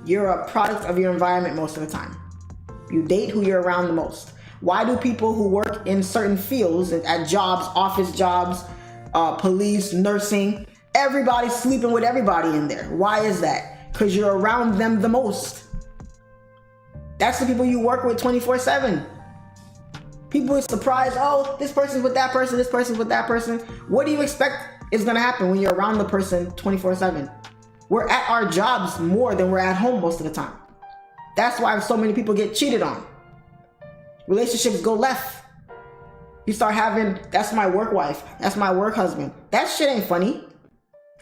You're a product of your environment most of the time. You date who you're around the most. Why do people who work in certain fields, at jobs, office jobs, police, nursing, everybody's sleeping with everybody in there? Why is that? Because you're around them the most. That's the people you work with 24/7. People are surprised, oh, this person's with that person, this person's with that person. What do you expect is gonna happen when you're around the person 24/7? We're at our jobs more than we're at home most of the time. That's why so many people get cheated on. Relationships go left. You start having, that's my work wife, that's my work husband. That shit ain't funny.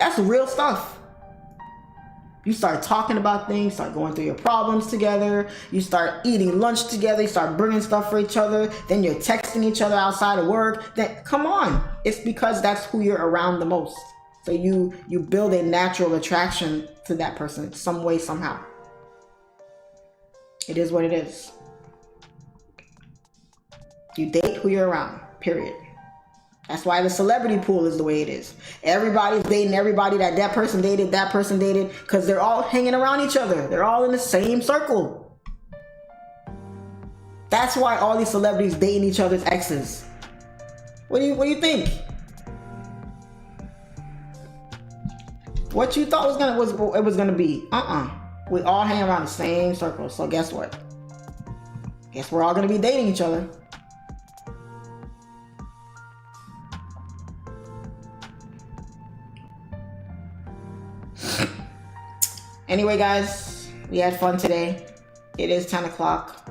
That's real stuff. You start talking about things, start going through your problems together. You start eating lunch together. You start bringing stuff for each other. Then you're texting each other outside of work. Then come on. It's because that's who you're around the most. So you build a natural attraction to that person some way, somehow. It is what it is. You date who you're around, period. That's why the celebrity pool is the way it is. Everybody's dating everybody that person dated, because they're all hanging around each other. They're all in the same circle. That's why all these celebrities dating each other's exes. What do you think? What you thought it was gonna be? We all hang around the same circle. So guess what? Guess we're all gonna be dating each other. Anyway, guys, we had fun today. It is 10 o'clock.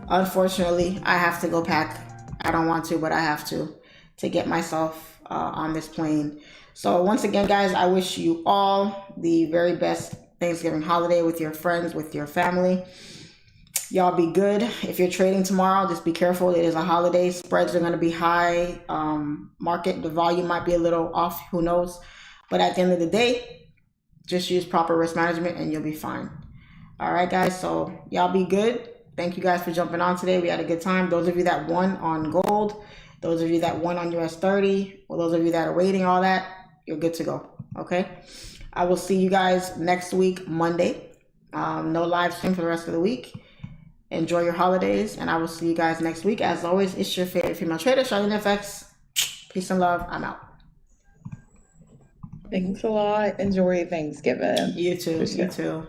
Unfortunately, I have to go pack. I don't want to, but I have to get myself on this plane. So once again, guys, I wish you all the very best Thanksgiving holiday with your friends, with your family. Y'all be good. If you're trading tomorrow, just be careful. It is a holiday. Spreads are going to be high. Market, the volume might be a little off. Who knows? But at the end of the day, just use proper risk management and you'll be fine. All right, guys. So y'all be good. Thank you guys for jumping on today. We had a good time. Those of you that won on gold, those of you that won on US30, or those of you that are waiting, all that, you're good to go. Okay. I will see you guys next week, Monday. No live stream for the rest of the week. Enjoy your holidays, and I will see you guys next week. As always, it's your favorite female trader, SIMPLEFX. Peace and love. I'm out. Thanks a lot. Enjoy Thanksgiving. You too. You too.